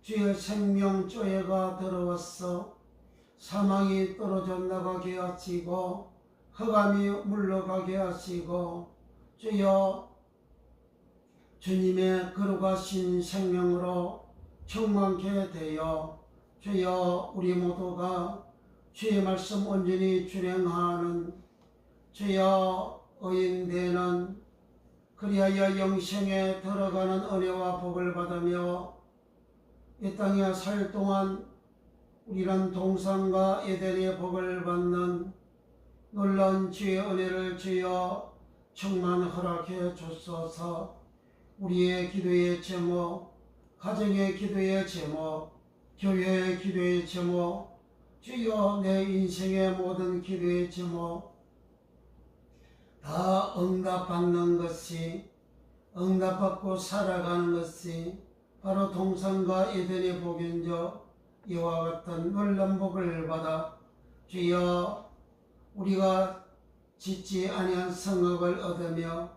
주의 생명조회가 들어왔어 사망이 떨어져 나가게 하시고 흑암이 물러가게 하시고 주여 주님의 거룩하신 생명으로 충만케 되어 주여 우리 모두가 주의 말씀 온전히 준행하는 주여 의인되는 그리하여 영생에 들어가는 은혜와 복을 받으며 이 땅에 살 동안 우리는 동산과 에덴의 복을 받는 놀라운 주의 은혜를 주여 충만 허락해 주소서. 우리의 기도의 제목, 가정의 기도의 제목, 교회의 기도의 제목, 주여 내 인생의 모든 기도의 제목 다 응답받는 것이, 응답받고 살아가는 것이 바로 동산과 에덴의 복인저 이와 같은 놀라운 복을 받아 주여 우리가 짓지 아니한 성읍을 얻으며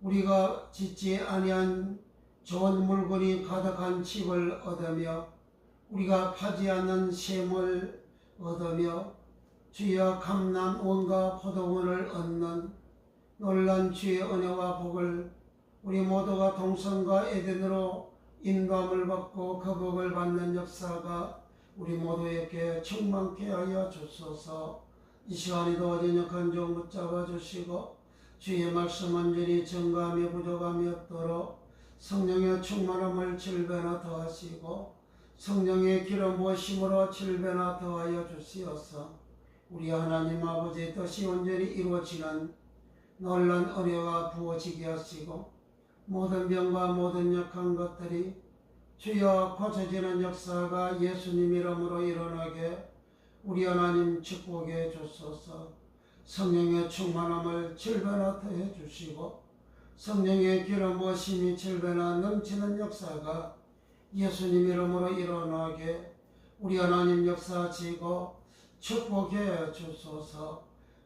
우리가 짓지 아니한 좋은 물건이 가득한 집을 얻으며 우리가 파지 않는 샘을 얻으며 주여 감람원과 포도원을 얻는 놀란 주의 은혜와 복을 우리 모두가 동산과 에덴으로 인도함을 받고 그 복을 받는 역사가 우리 모두에게 충만케 하여 주소서. 이 시간에도 저녁한 종 붙잡아 주시고 주의 말씀 온전히 증거하며 부족함이 없도록 성령의 충만함을 7배나 더하시고 성령의 기름 부으심으로 7배나 더하여 주시옵소서. 우리 하나님 아버지의 뜻이 온전히 이루어지는 놀란 은혜가 부어지게 하시고 모든 병과 모든 약한 것들이 주여 고쳐지는 역사가 예수님 이름으로 일어나게 우리 하나님 축복해 주소서. 성령의 충만함을 7배나 더해 주시고 성령의 기름 부으심이 7배나 넘치는 역사가 예수님 이름으로 일어나게 우리 하나님 역사하시고 축복해 주소서.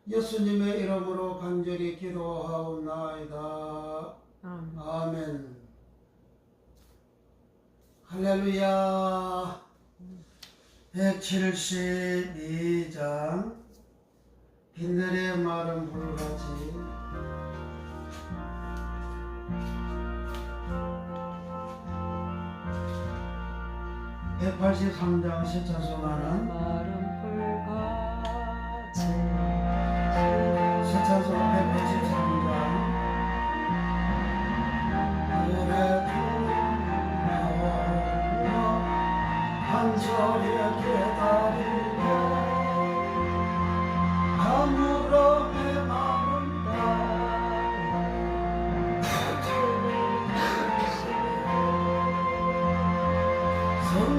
예수님의 이름으로 간절히 기도하옵나이다. 아멘. 할렐루야. 172장 빈들의 마른 불같이 183장 시차소가는 마른 불같이 시차소 183장 노래 부르며 한절에 기다리며 아무런 마른 땅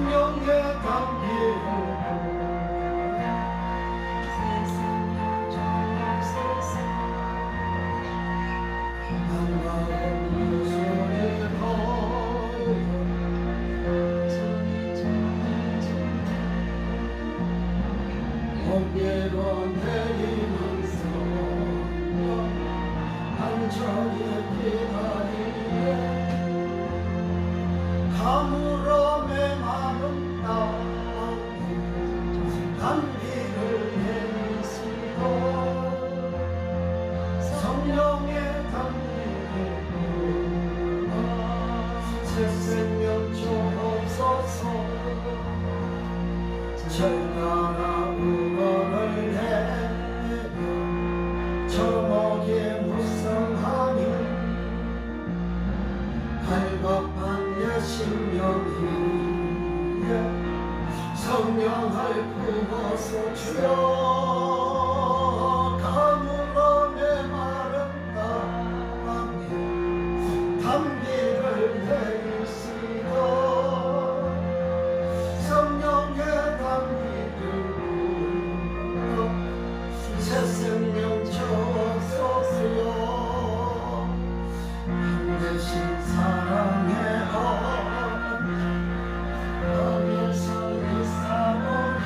성령의 담기를 철가라 우거를 해며 저목에 무성하며 갈급한 내 심령이 성령을 부어서 주여 가물어 내 마른 땅에 담비를 내리시고 성령의 담비를 부어 새 생명 주옵소서. 대신 사랑의 어디서 있사오냐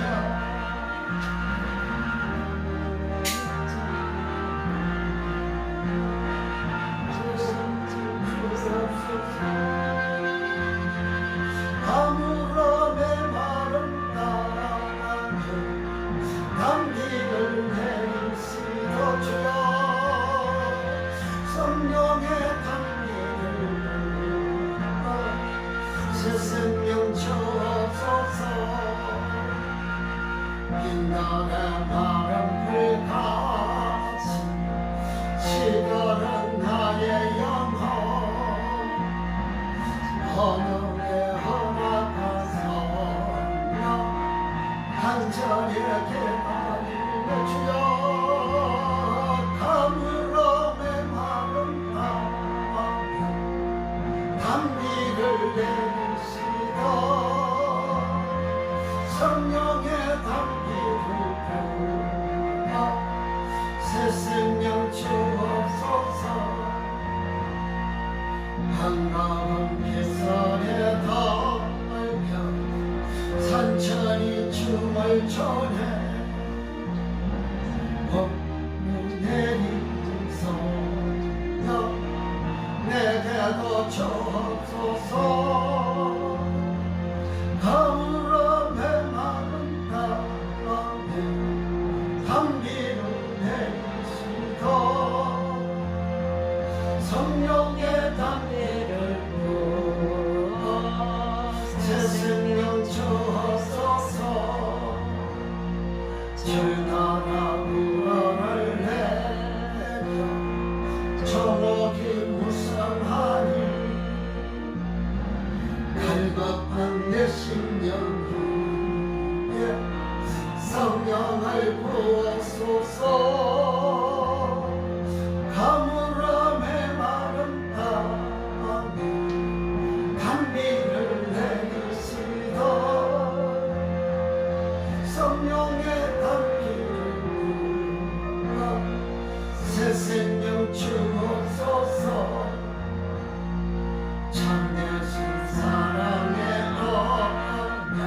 성령의 마른 불같이 시들은 나의 영혼 헌음에 허락한 성령 간절히 기다리며 주여 가물음에 마른 땅에 단비를 내리시다 성령의 단비를 부어 새 생명 주옵소서 한가운 빗소리에 덮여 산천이 춤을 춰네 법문 내리소서 내게도 주옵소서 가물음에 마른 땅에 단비를 내리시고 성령의 단비를 부어 새 생명 주옵소서 주나라 구원을 내려 정옥이 무성하니 갈급한 내 심령 위에 성령을 부어소서 가물음에 마른 땅에 단비를 내리시다 성령의 단비를 부어 새 생명 주옵소서 참되신 사랑의 언약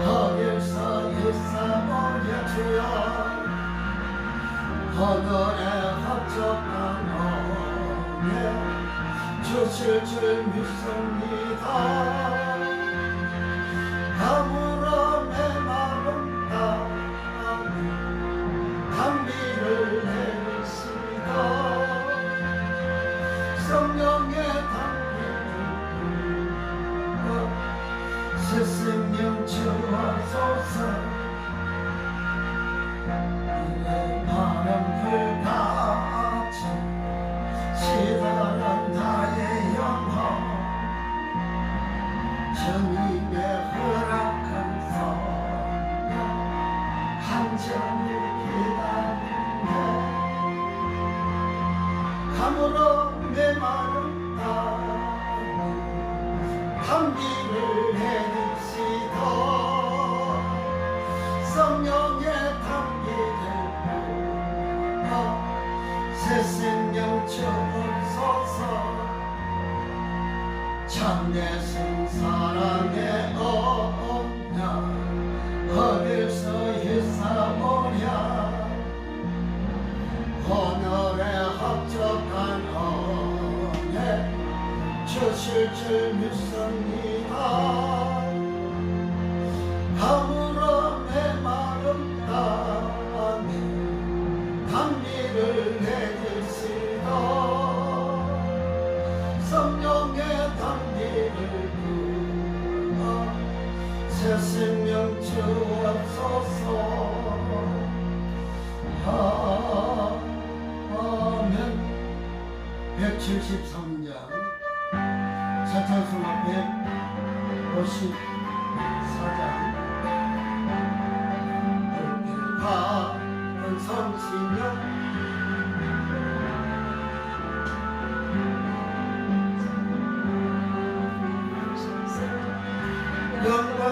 거길서 일사모려 주여 하늘에 합적한 언약 주실 줄 믿습니다 가물음에 마른 땅에 단비를 내리시다 성령의 단비를 부어 새 생명 주옵소서 이내 바람 불같이 시들은 나의 영혼 주님의 허락한 성령 한정히 기다리네 가물음에 마른 땅에 단비를 내리시다 성령의 단비를 부어 새 생명 주옵소서 참되신 사랑의 언약 어디서 일사모랴 하늘에 합적한 언약 주실 줄 믿습니다 가물음에 마른 땅에 단비를 내리시다 성령의 단비를 부어 새 생명 주옵소서 아멘 173장 사찬송 앞에 54장 가는 성신여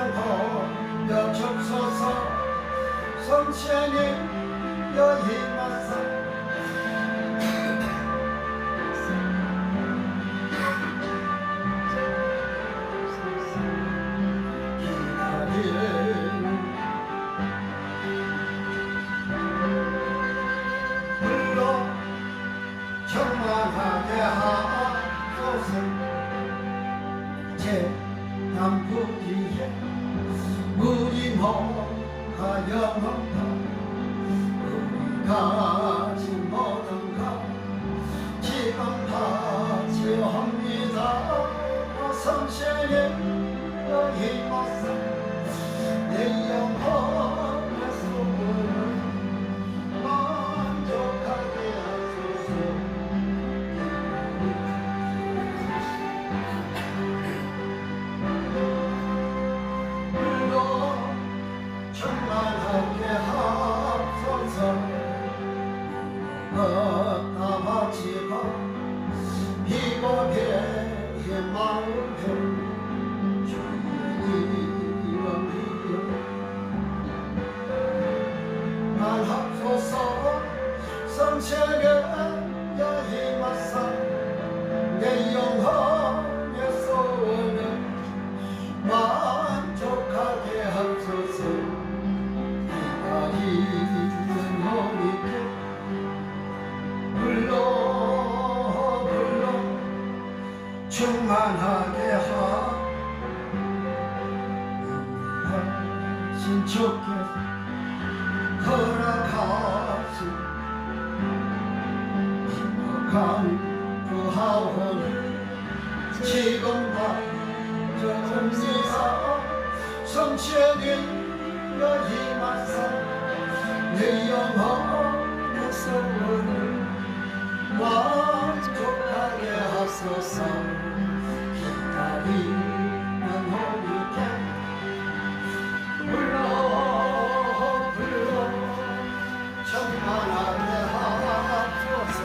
영광하여 주소서 성신이 여힘하사 불러 청만하게 하소서 제 남부기에 우리 모가 영원다 우리가 가진 모든 것 지금 바치옵니다 성신의 힘없어 내 영혼을 신축해 허락하신 행복한 부하원을 지금 봐줍니다. 성취하는 여희만사 내 영혼의 소원을 만족하게 하소서. 기다리는 우리께 불러 충만하게 하소서.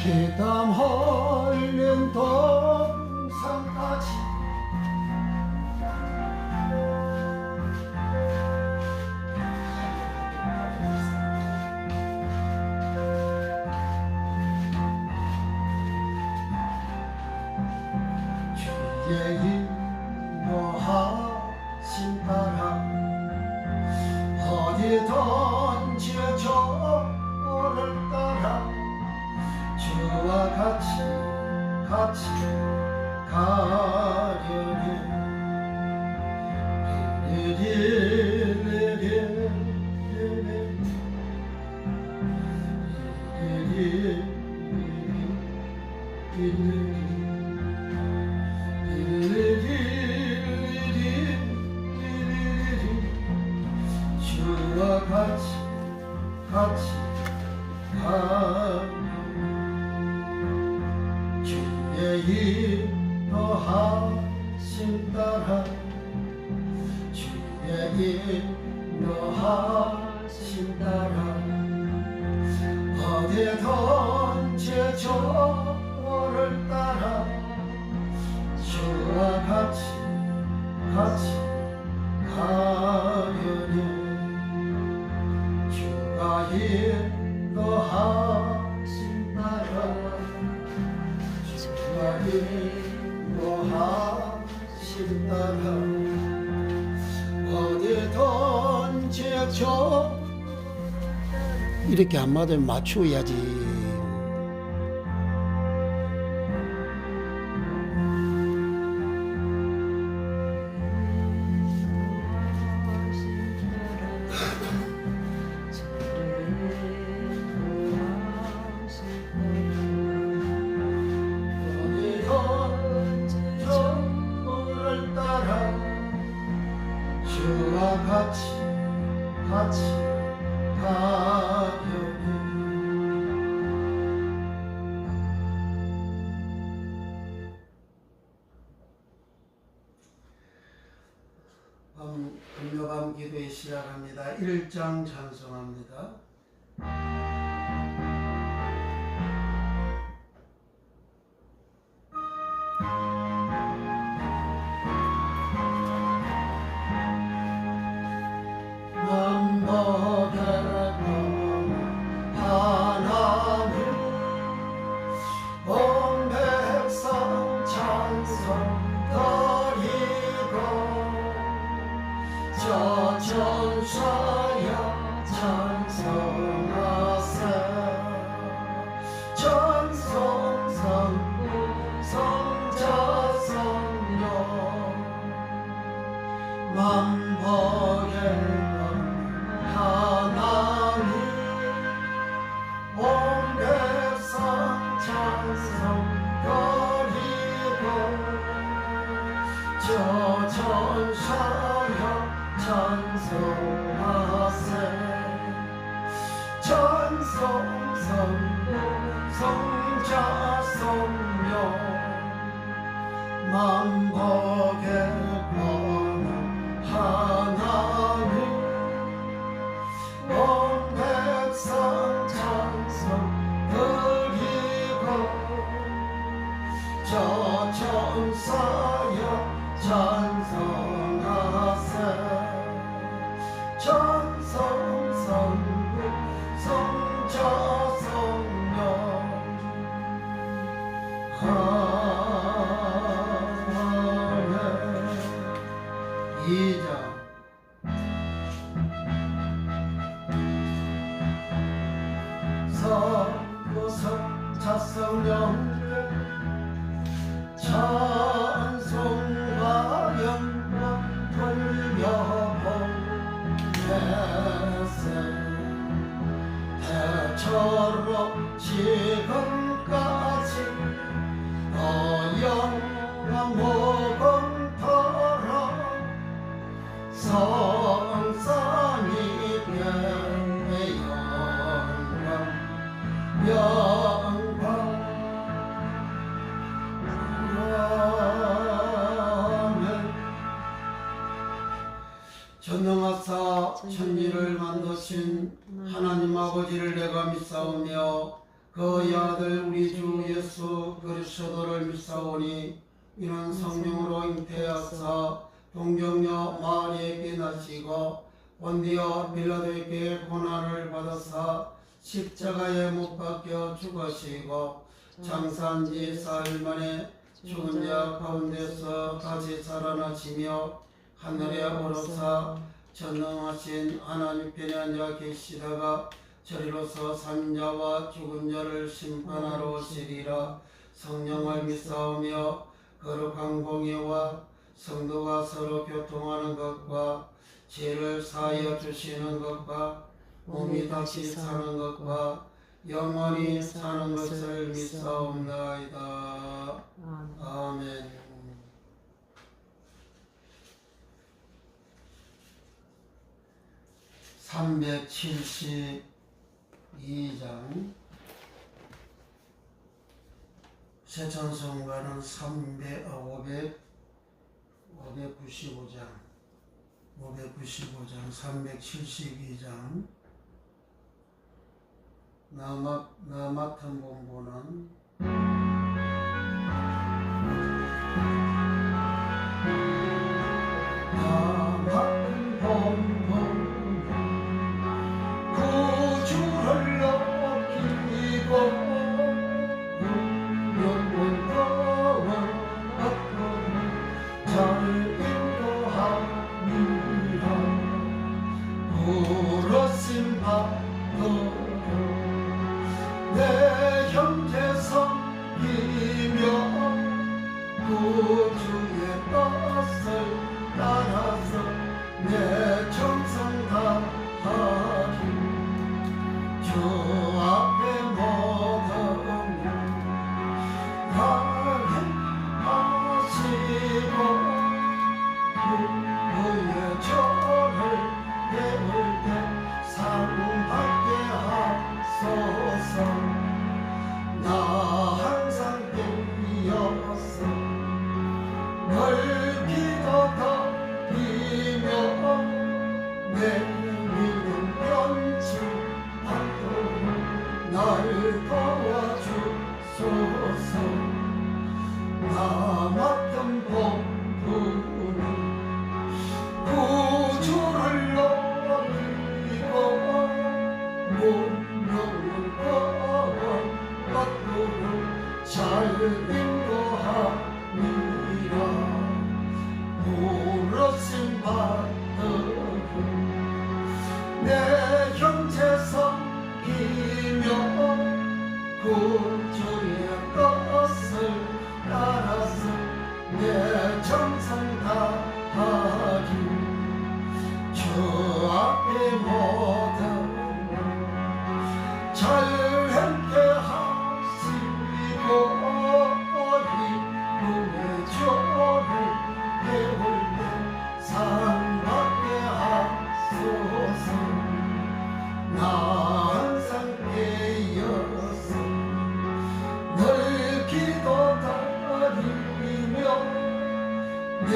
기담 헐린 동산까지 주의 인도하신 따라 어디든지 저를 따라 주와 같이 가려니 주와 같이 가려니 주의 인도하신 따라 주의 인도하신 따라 어디든지 저를 따라 주와 같이 가려니 주가 인도하신 따라 인도하신 따라 어디든지 저 이렇게 한마디를 맞추어야지. 주와 같이 가려니 금요밤 기도에 시작합니다. 1장 찬송합니다. 넘버가라고 천사여 찬송하세 천성성 성자 성령 만복의 하나님 온 백성 찬송 거리고 저 천사여 찬송하세 천성성 성자 성령 만복의 권한 하나님 온 백성 찬송 드리고 저 천사여 찬송하세 천성성부 성자 성령 아멘. 2장 성부성 차성령 찬송과 영광 돌려보내세 대처로 지금까지 영원한 모범토록 성상이 되의 영광 전능하사 천지를 만드신 하나님 아버지를 내가 믿사오며 그의 아들 우리 주 예수 그리스도를 믿사오니 이는 성령으로 잉태하사 동정녀 마리에게 나시고 본디오 빌라도에게 고난을 받아사 십자가에 못 박혀 죽으시고 장사한 지 사흘 만에 죽은 자 가운데서 다시 살아나시며 하늘에 오르사 전능하신 하나님 편에 앉아 계시다가 저리로서 산 자와 죽은 자를 심판하러 오시리라. 성령을 믿사오며 거룩한 공예와 성도가 서로 교통하는 것과 죄를 사하여 주시는 것과 몸이 다시 사는 것과 영원히 사는 것을 믿사옵나이다. 아멘. 372장 새천성가는 595장 372장 나 맡은 본보는 내 형제성이며 구주의 뜻을 따라서 내 정성 다하리 주 앞에 모든 강행하시고 그의 저를 배울 때 상받게 하소서. 나 항상 깨어서 널 기도드리며 내 믿음 변치 않도록 날 도와주소서. 나 맡은 본분은 구주를 높이고 운명을 잘 인도하니라. 부르심 받으리 내 형제 섬기며 구주의 뜻을 따라서 내 정성 다하리 주 앞에 모든 잘 행케 하시고 이분의 주를 배울 때 사랑받게 하소서 나 항상 깨어서 늘 기도드리며 내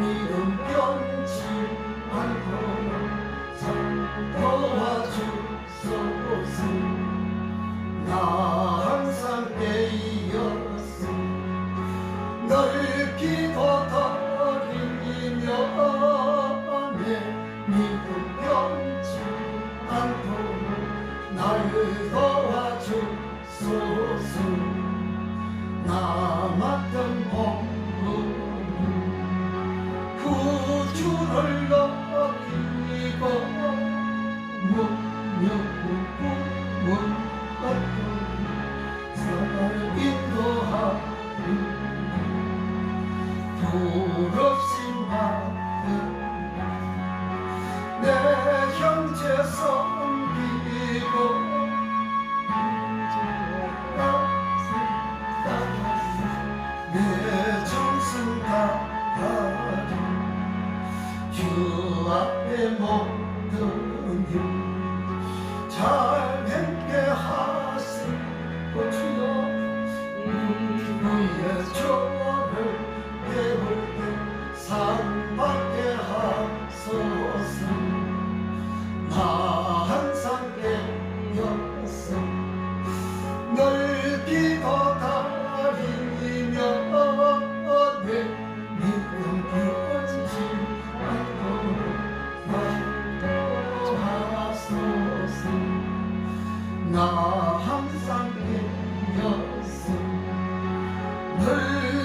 믿음 변치 않도록 도와주소서 나 항상 깨어서 늘 기도드리며 내 믿음 변치 않도록 날 도와주소서 나 맡은 본분 구주를 높이고 문명문 어떤 사랑을 인도하리 부럽심 받은 내 형제 섬기고 내 정성 다하리 주 앞에 모든 일잘 행케 하시고 주여 이의 조를 배울 때 상받게 하소서 나 항상 깨어서 늘 기도드리며 내 믿음 변치 않도록 날 도와소서 나 항상 깨어서 늘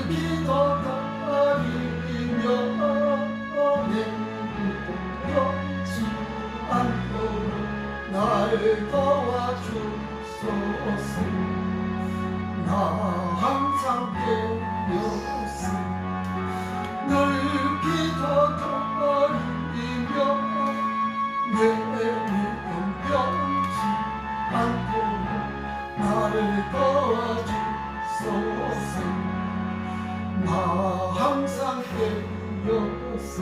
기도드리며 내 믿음 변치 않도록 날 도와주소서 나 항상 깨어서 늘 기도드리며 내 믿음 변치 않도록 나를 도와주소서 나 항상 깨어서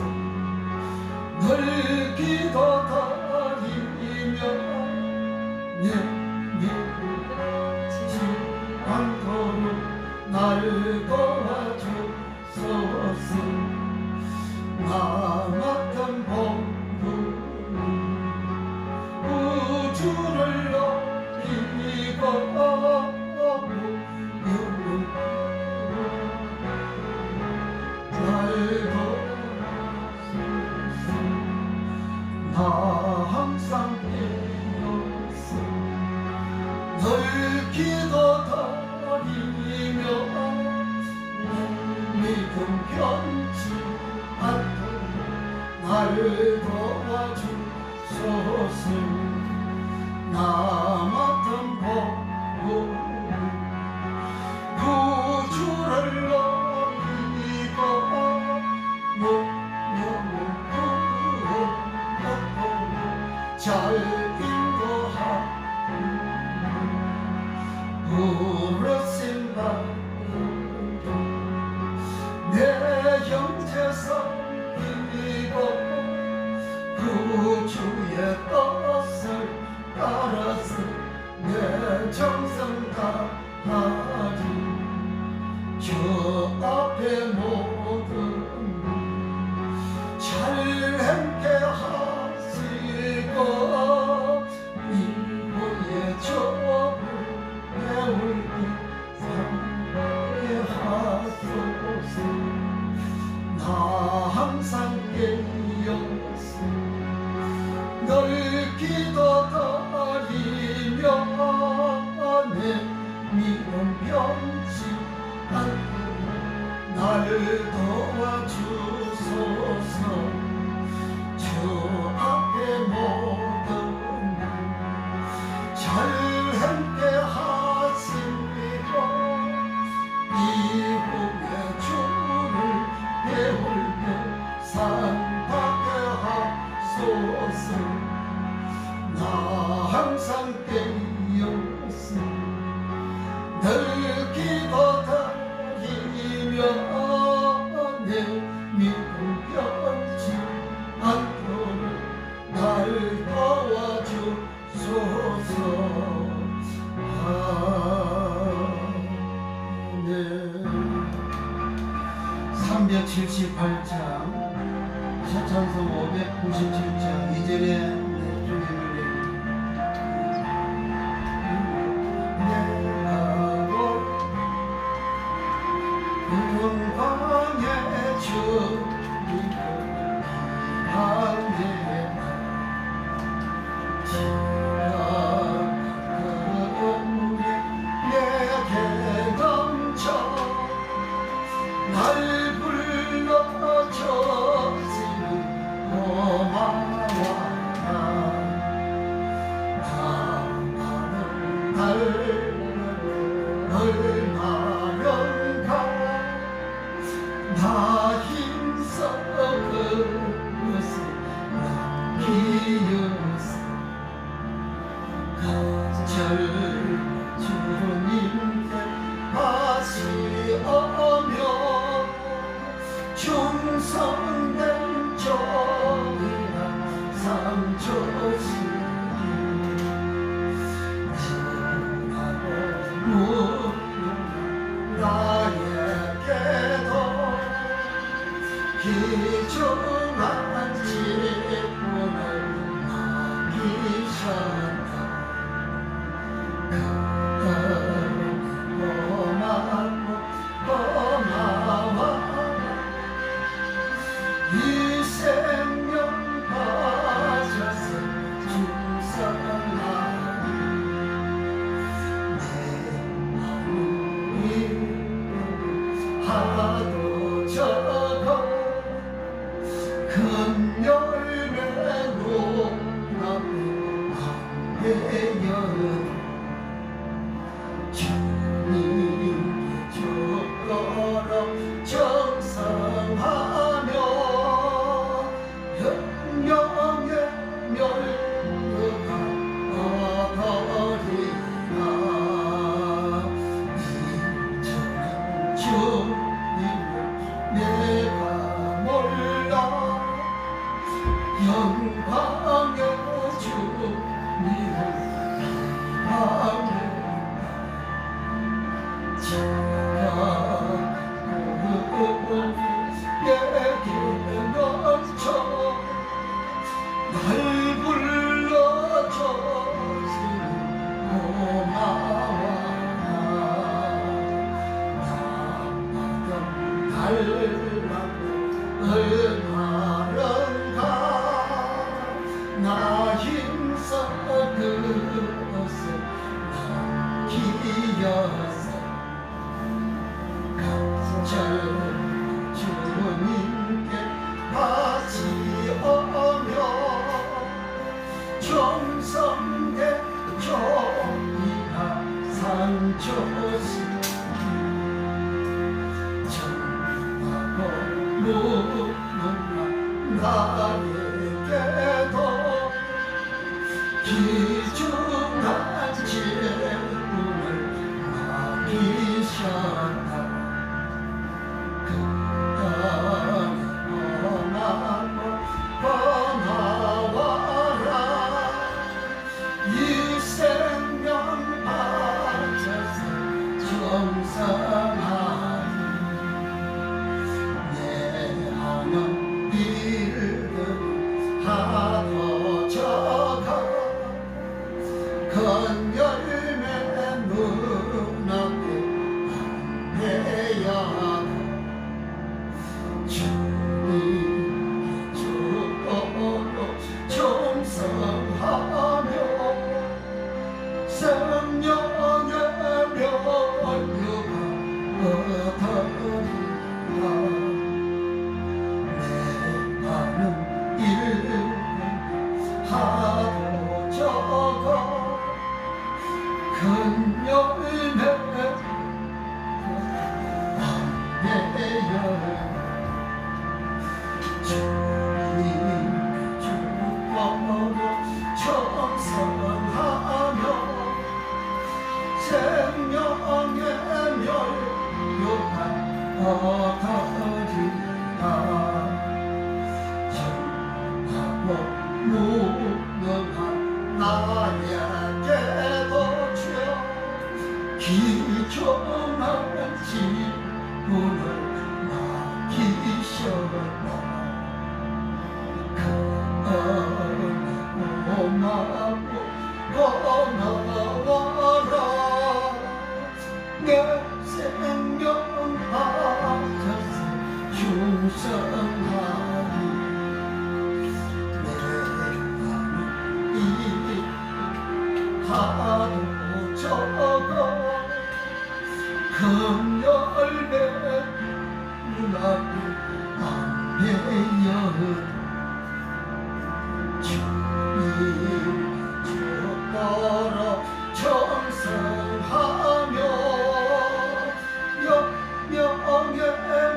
늘 기도드리며 내 믿음 변치 않도록 나를 도와주소서 나 맡은 본분 우주를 높이고 날 도와주소서 나 항상 깨어서 늘 기도드리며 믿음 변치 않도록 나를 도와주소서 나 맡은 복음 구주를 높이고 문명을 구원하도록 잘 인도하고 부르심 받는 내 형제 섬기고 구주의 뜻을 따라서 내 정성 다하리 주 앞에 모든 잘 행케 하시고 이후의 조를 배울 때 상하게 하소서 나 항상 깨어서 널 기도드리며 내 믿음 변치 않도록 나를 도와주소서 주 앞에 모든 주소서. 아멘. 378장 시찬송 597장 2절에 중에 영광의 주님을 지나가는 내게 넘쳐 날 불러주시는 고마워라. 나는 얼마련가 나 힘써 그것을 남기었어. 간절 주님께 하시오며 충성된 종이라 상 주시니 전하고 나에게도 귀중한 직분을 맡기셨다. 고마워 이 생명 받아서 충성하니 내 마음이 하도 적어 큰 열매로 나를 함께여도 주님께 주도록 정성하며 영영의 멸류가 얻으리라. 인정한 주님을 내가 몰라 영광의 주님을 비하네. 내게 넘쳐 날 불러주시는 고마워라. 나마다 나 힘써 그것을 남기었어. 간절 주님께 바치오며 정성된 종이가 상 주시니 전하고 묻는 나에게도 귀중한 직분을 맡기셨다. 고마워라 이 생명 받아서 정성하니 내 하는 일들 하도 적어 큰 열매 눈앞에 안내야 주님께 주도록 충성하며 생명의 멸류가 얻으리라. 내 많은 일은 하도 적어 큰 열매 안내야 주님 주법으로 정성하며 생명의 멸류관 얻으리라. 전하고 무능한 나의 하도 적어 금열매 눈앞에 안 배여 주님 정성하며 영영의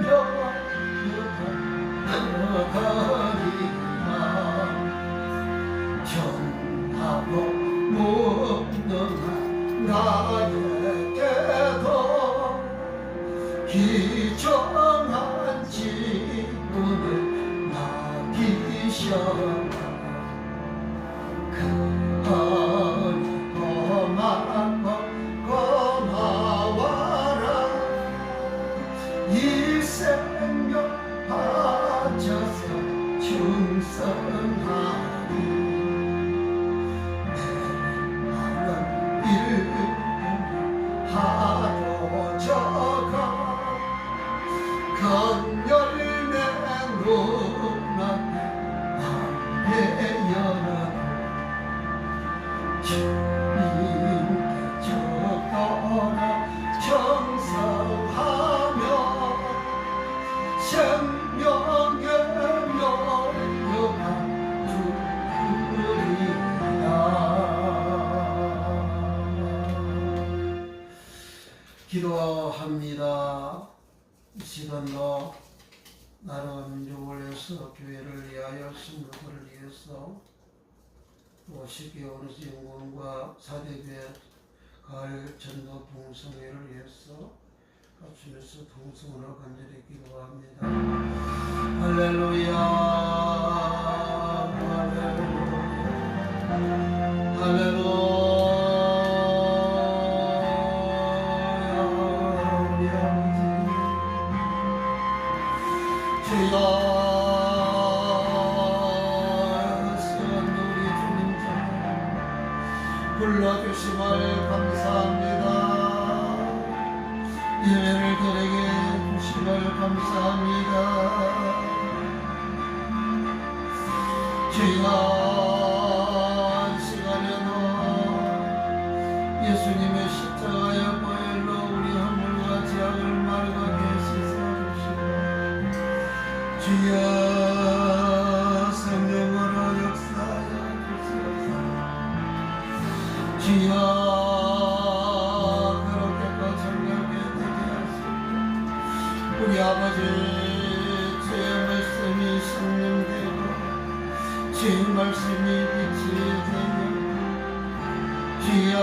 명하리라 전하고 무능한 나에게도 기정한 지분을 맡기셔라 고마워라 이 생명 바쳐서 충성하리 내 마음 일은 하도 적어 건열매 눈앞에 안 배여라 주님께 적어라 정성하며 생명의 명령한 주리라 기도합니다. 이 시간도 나라와 민족을 위해서 교회를 위하여 성도들을 위해서 또 쉽게 어느 영광과 사대교회 가을 전도 동성회를 위해서 합심해서 동성으로 간절히 기도합니다. 할렐루야 할렐루야 할렐루야 주여 불러주심을 감사합니다. 예배를 드리게 주심을 감사합니다. 주여 시간에도 예수님의 십자가의 보혈로 우리 허물과 죄악을 맑게 씻어주시고 주여 성령으로 역사하여 주시옵소서. 주여 그렇게껏 정결하게 되게 하시고 우리 아버지 주의 말씀이 성령되고 주의 말씀이 빛이 되며 주여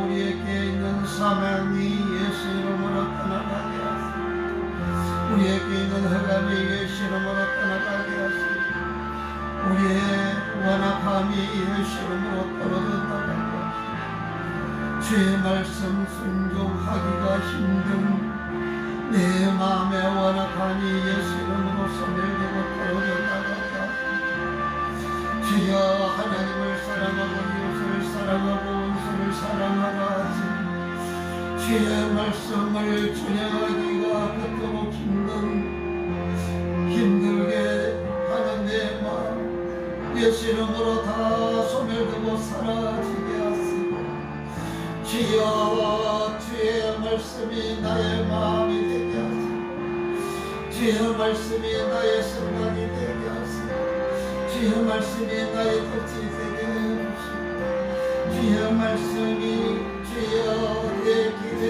우리에게 있는 사명이 예수 이름으로 떠나가게 하시고 우리에게 있는 흑암이 예수 이름으로 떠나가게 하시고 우리의 완악함이 예수 이름으로 떨어졌다고 주의 말씀 순종하기가 힘든 내 마음의 완악함이 예수 이름으로 소멸되고 떨어졌다고 주여 하나님을 사랑하고 이웃을 사랑하고 원수를 사랑하라 하시 주의 말씀을 준행하기가 그토록 힘들게 하는 내 마음 예수 이름으로 다 소멸되고 사라지게 하시고 주여 주의 말씀이 나의 마음이 되게 하시고 주의 말씀이 나의 생각이 되게 하시고 주의 말씀이 나의 뜻이 되게 해주시고 주의 말씀이 주여 내 길에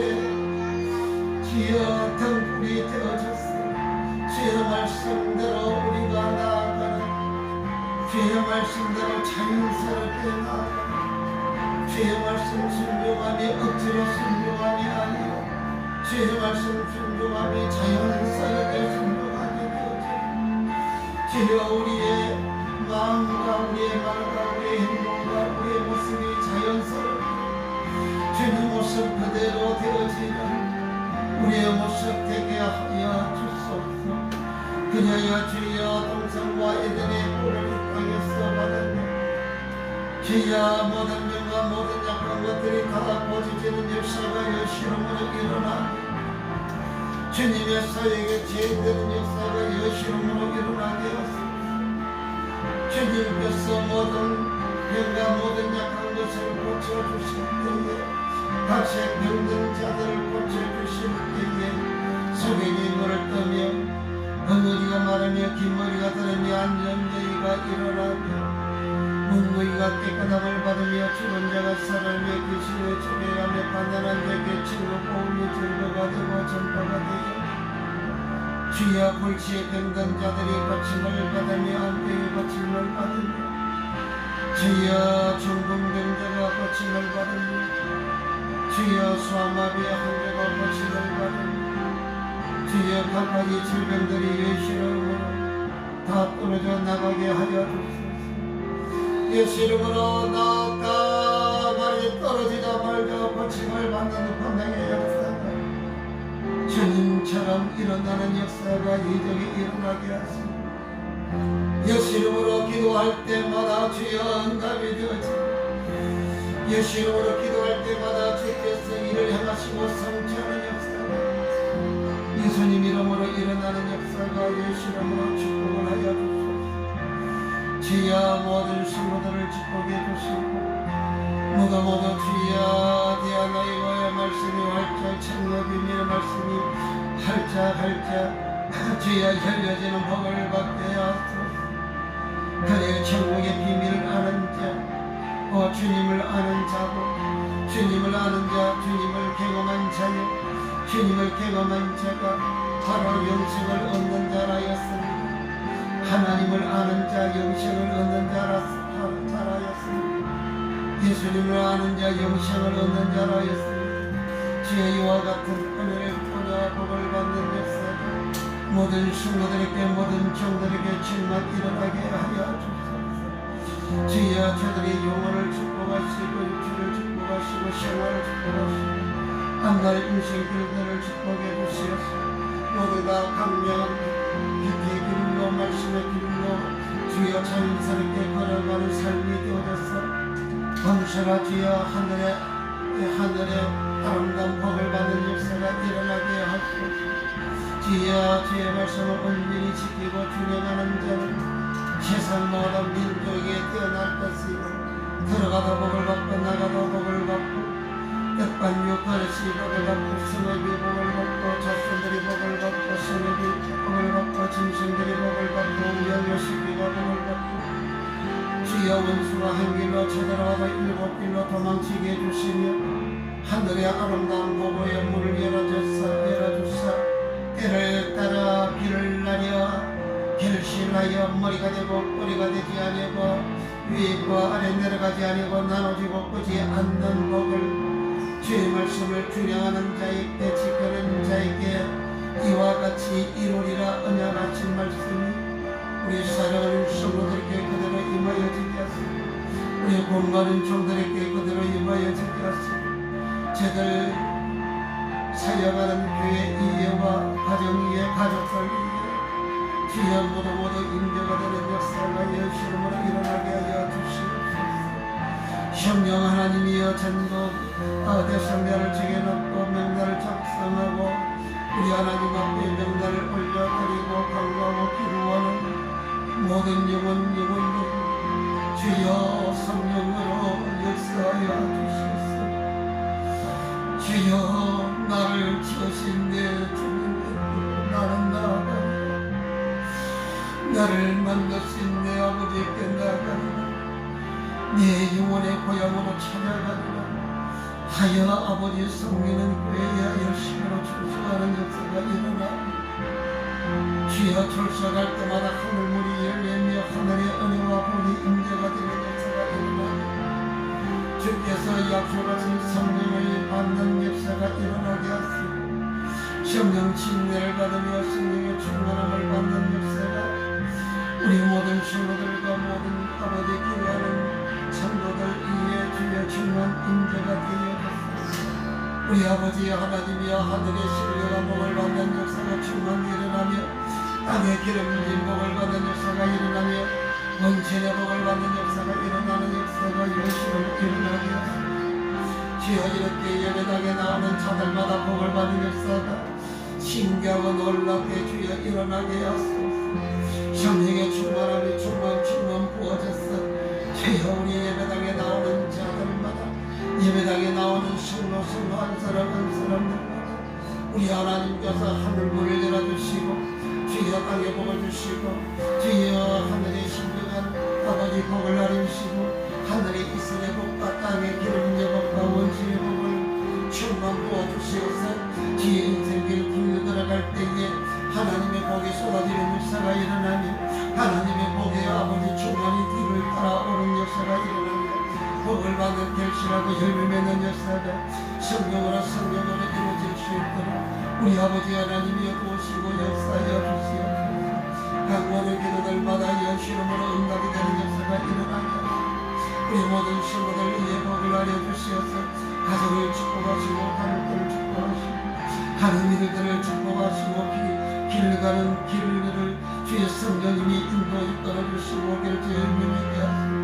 주여 등불이 되어졌으니 주의 말씀대로 우리가 나아가는 주의 말씀대로 자연스럽게 나아가는 주의 말씀 순종함이 억지로 순종함이 아니요 주의 말씀 순종함이 자연스럽게 순종하게 되어지고 주여 우리의 마음과 우리의 말과 우리의 행동과 우리의 모습이 자연스럽게 주님 모습 그대로 되어지는 우리의 모습 되게 하여 주소서. 그녀여 주여 동성과 에덴의 꿀을 이 땅에서 받았네 주여 모든 명과 모든 약한 것들이 다 고쳐지는 역사가 예수 이름으로 일어나네 주님의 사역에 제대로 역사가 예수 이름으로 일어나게 하소서. 주님께서 모든 병과 모든 약한 것을 것을 고쳐주실 때에 각색 병든 자들을 고쳐주실 때에 소변이 물을 떠며 덩어리가 마르며 긴머리가 더르며 안전대위가 일어나며 문무이가 깨끗함을 받으며 죽은 자가 살아며 귀신의 초래하며 가난한 자에게 친구 보험이 증거가 되고 전파가 되어 주여 골치에 병든 자들이 고침을 받으며 안병이 고침을 받으며 주여 중풍병자가 고침을 받으며 주여 소아마비의 환자가 고침을 받으며 주여 각가지 질병들이 예수 이름으로 다 끊어져 나가게 하여 주소서. 예수 이름으로 나아가 말이 떨어지자 말자 고침을 받는 판당의 역사가 주님처럼 일어나는 역사가 이적이 일어나게 하시고 예수 이름으로 기도할 때마다 주여 응답이 되어지고 예수 이름으로 기도할 때마다 주께서 이를 행하시고 성취하는 역사가 예수님 이름으로 일어나는 역사가 예수 이름으로 축복을 하여 주소서. 주여 모든 성도들을 축복해 주시고 모두 주여 디아나이고의 말씀이 활짝 창녀 비밀의 말씀이 활짝 주여 열려지는 복을 받게 하소서. 그래 천국의 비밀을 아는 자 주님을 아는 자고 주님을 아는 자 주님을 경험한 자요 주님을 경험한 자가 바로 영생을 얻는 자라였습니다. 하나님을 아는 자 영생을 얻는 자라였습니다. 예수님을 아는 자 영생을 얻는 자라였습니다. 주의 이와 같은 은혜를 통해 복을 받는 역사가 모든 성도들에게 모든 종들에게 정말 일어나게 하여 주소서. 주여 저들의 영혼을 축복하시고 육체를 축복하시고 생활을 축복하시고 앞날 인생 길들을 축복해 주시옵소서. 모두 다 강명한 빛의 길로 말씀의 길로 주여 자연스럽게 걸어가는 삶이 되어져서 범사가 주여 하늘에 아름다운 복을 받는 역사가 일어나게 하소서. 주여 주의 말씀을 온전히 지키고 준행하는 자는 세상 모든 민족에 태어날 것이고 들어가다 복을 받고 나가다 복을 받고 백반육 가르치 복을 받고 성읍이 복을 받고 자손들이 복을 받고 성읍이 복을 받고 짐승들이 복을 받고 우연의 시비가 복을 받고 주여 원수가 한 길로 쳐들어가다 일곱 길로 도망치게 해주시며 하늘의 아름다운 보고의 문을 열어주사 때를 따라 비를 나려 결실하여 머리가 되고 꼬리가 되지 아니고 위와 아래 내려가지 아니고 나눠지고 끄지 않는 복을 주의 말씀을 준행하는 자에게 지키는 자에게 이와 같이 이루리라 언약하신 말씀이 우리 사랑하는 성도들에게 그대로 임하여지게 하시고 우리 공부하는 종들에게 그대로 임하여지게 하시고 저들 사역하는 교회 이해와 가정 이해 가족들 이해 주여 모두 인도가 되는 역사가 예수 이름으로 일어나게 하여 주시옵소서. 성령 하나님이여 전도 대성대를 정해놓고 명단을 작성하고 우리 하나님 앞에 명단을 올려드리고 강구하고 기도하는 모든 영혼들 주여 성령으로 역사하여 주시옵소서. 주여 나를 지으신 내 주님 나는 나아가니 나를 만드신 내 아버지께 나아가니 내 영혼의 고향으로 찾아가니라 하여 아버지 성령은 교회에 열심으로 출석하는 역사가 일어나 주여 출석할 때마다 하늘문이 열리며 하늘의 은혜와 복이 임재가 되는 역사가 일어나 주께서 약속하신 성령을 받는 역사가 일어나게 하시고 성령 침례를 받으며 성령의 충만함을 받는 역사가 우리 모든 성도들과 모든 아버지 기도하는 성도들 위에 주여 충만 임재가 되어졌습니다. 우리 아버지 하나님이여 하늘의 신뢰가 복을 받는 역사가 충만 일어나며 땅의 기름진 복을 받는 역사가 일어나며 원천의 복을 받는 역사가 일어나는 역사가 예수로 일어나게 하소서. 주여 이렇게 예배당에 나오는 자들마다 복을 받는 역사가 신기하고 놀랍게 주여 일어나게 하소서. 성령의 충만함이 충만 부어졌어. 주여 우리 예배당에 나오는 자들마다 예배당에 나오는 성도 한 사람 한 사람마다 우리 하나님께서 하늘 문을 열어주시고 주여 땅에 복을 주시고 주여 하늘의 신령한 아버지 복을 나누시고 하늘의 이스라엘 복과 땅의 기름의 복과 원수의 복을 충만 부어주시옵소서. 주의 인생길 굴러 들어갈 때에 하나님의 복이 쏟아지는 역사가 일어나며 하나님의 복의 아버지 충만이 뒤를 따라오는 역사가 일어나며 복을 받는 결실하고 열매 맺는 역사가 성령으로 이루어질 수 있도록 우리 아버지 하나님이여 도우시고 역사하여 주시옵소서. 강원의 기도들마다 여시름으로 응답이 되는 역사가 일어나며 우리 모든 친구들 위해 복을 알려주시어서 가정을 축복하시고 가족들을 축복하시고 하는 일들을 축복하시고 길을 가는 길을 주의 성령님이 인도 이끌어 주시고 결제를 명하게 하시고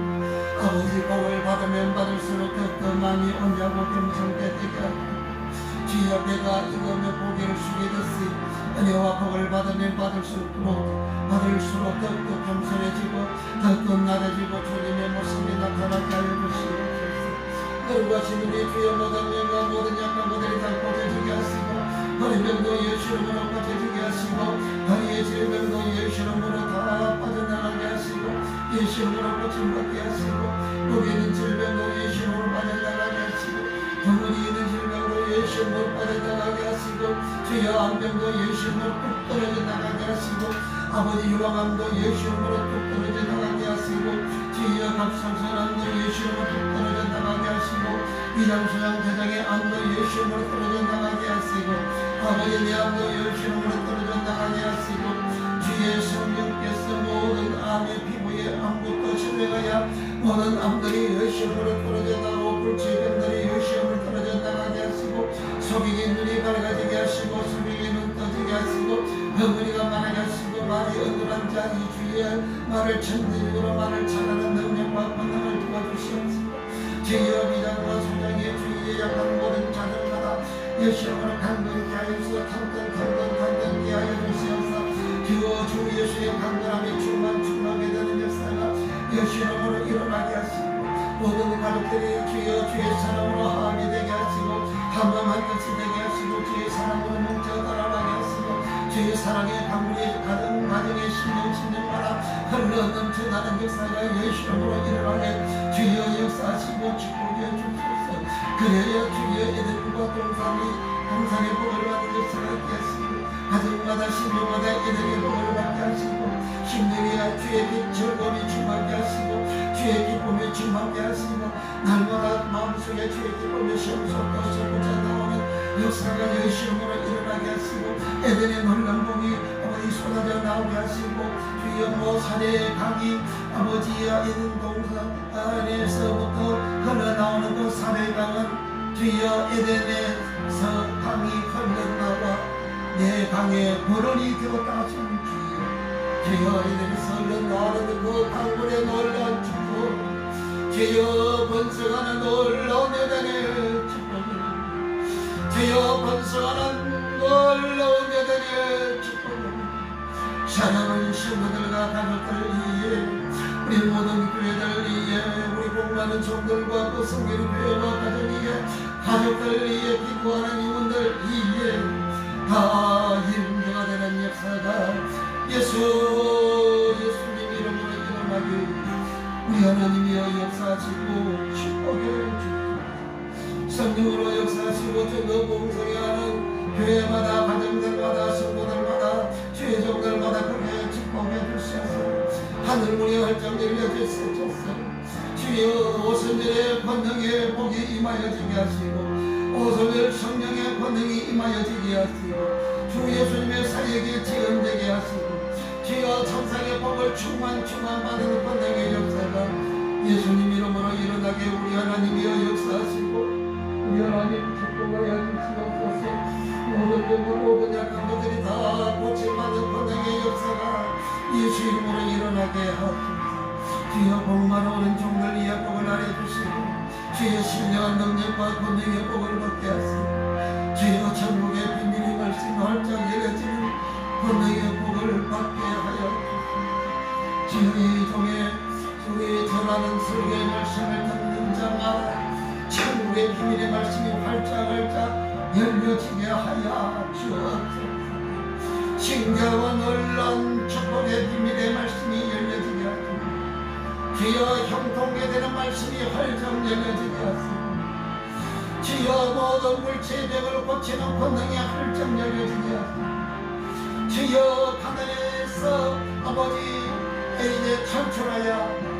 아버지 복을 받으면 받을수록 더욱더 마음이 온유하고 겸손게 되게 하고 주의 앞에가 이거며 고개를 숙게 됐으니 은혜와 복을 받으면 받을수록 더욱더 겸손해지고 더욱더 낮아지고 주님의 모습이 나타나게 하여 주시옵소서. 거룩하신 우리 주여 모든 명과 모든 약과 모든 다 고쳐지게 하시고 허리 병도 예수님으로 고쳐지게 하시고 허리의 질병도 예수님으로 다 빠져나가게 하시고 예수님으로 고침받게 하시고 목에 있는 질병도 예수님으로 빠져나가게 하시고 덩어리 있는 질병도 예수님으로 빠져나가게 하시고 주여 암병도 예수님으로 뚝 떨어져 나가게 하시고 아버지 유방암도 예수님으로 뚝 떨어져 나가게 하시고 주여 갑상선암도 예수님으로 뚝 떨어져 나가게 하시고 위장소양 대장의 암도 예수님으로 떨어져 나가게 하시고 아버지 내 암도 예수님으로 떨어져 나가게 하시고 주의 성령께서 모든 암의 피부에 암부터 침례하여 모든 암들이 예수님으로 떨어져 나가고 불치병들이 예수님으로 떨어져 나가게 하시고 속이게 눈이 밝아지게 하시고 속이게 눈 떠지게 하시고 덩어리가 많아게 하시고 말이 언dur한 자이 주의 말을 천지적으로 말을 잘하는 능력과 권능을 도와주시옵소서. 주여 비장과 소장의 주의 약한 모든 자들마다 예수님으로 강건케 하여서 강건케 하여 주시옵소서. 주여 주 예수의 강건함이 충만하게 되는 역사가 예수님으로 일어나게 하시고 모든 가족들이 주여 주의 사랑으로 화합이 되게 하시고 한마음한 뜻이 되게 하시고 주의 사랑으로 뭉쳐 따라가게 하시고 주의 사랑의 강물이 가정의 신령마다 흘러 넘쳐나는 역사가 예수님으로 일어나게 주여 역사하시고 축복해 주소서. 그래야 주의 애들과 동산의 복을 받는 역사가 있게 하시고 가정마다 신령마다 애들의 복을 받게 하시고 심령이야 주의 빛 즐거움이 충만케 하시고 주의 기쁨이 충만케 하시고 날마다 마음속에 주의 기쁨이 솟고자 나오는 역사가 예수님으로 일어나게 하시고 에덴의 놀란 복이 아버지 쏟아져 나오게 하시고 주여 모산의 강이 아버지야 에덴 동산 안에서부터 흘러나오는 그 사대강은 주여 에덴에서 강이 흘러나와 내 강에 버런이 되었다 하시는 주여 에덴에서 흘러나오는 그 강물의 놀라운 축복 주여 번성하는 놀라운 에덴의 축복을 주여 번성하는 놀라운 에덴의 축복을 사랑하는 친구들과 가족들 위해 우리 모든 교회들 위해 우리 공부하는 종들과 그 성결의 교회와 가족 위해 가족들 위해 기도하는 이분들 위해 다 일부가 되는 역사가 예수님 이름으로 일어나게 우리 하나님이여 역사하시고 축복해 주시고 성령으로 역사하시고 전도 봉성해 하는 교회마다 가정들마다 성도들마다 주의 종들마다 그렇게 축복해 주셔서 하늘문이 활짝 열려주셔서 주여 오순절의 권능의 복이 임하여지게 하시고 오순절 성령의 권능이 임하여지게 하시고 주 예수님의 사역이 지연되게 하시고 주여 천상의 복을 충만 받는 권능의 역사가 예수님 이름으로 일어나게 우리 하나님이여 역사하시고 우리 하나님 축복하여 주시옵소서. 모든 병과 모든 약한 것들이 다 고침받는 권능의 역사가 예수 이름으로 일어나게 하옵소서. 주여 복만 오는 종들 위에 복을 알려주시고 주의 신령한 능력과 권능의 복을 받게 하시고 주여 천국의 비밀이 말씀 활짝 열려지는 권능의 복을 받게 하여 주시고 주여 이 종의 전하는 설교의 말씀을 듣는 자마다 천국 천국의 비밀의 말씀이 활짝 열려지게 하여 주옵소서. 신기하고 놀라운 축복의 비밀의 말씀이 열려지게 하시고 주여 형통케 되는 말씀이 활짝 열려지게 하시고 주여 모든 물체의 벽을 고치는 권능이 활짝 열려지게 하시고 주여 가난에서 아버지 이제 탈출하여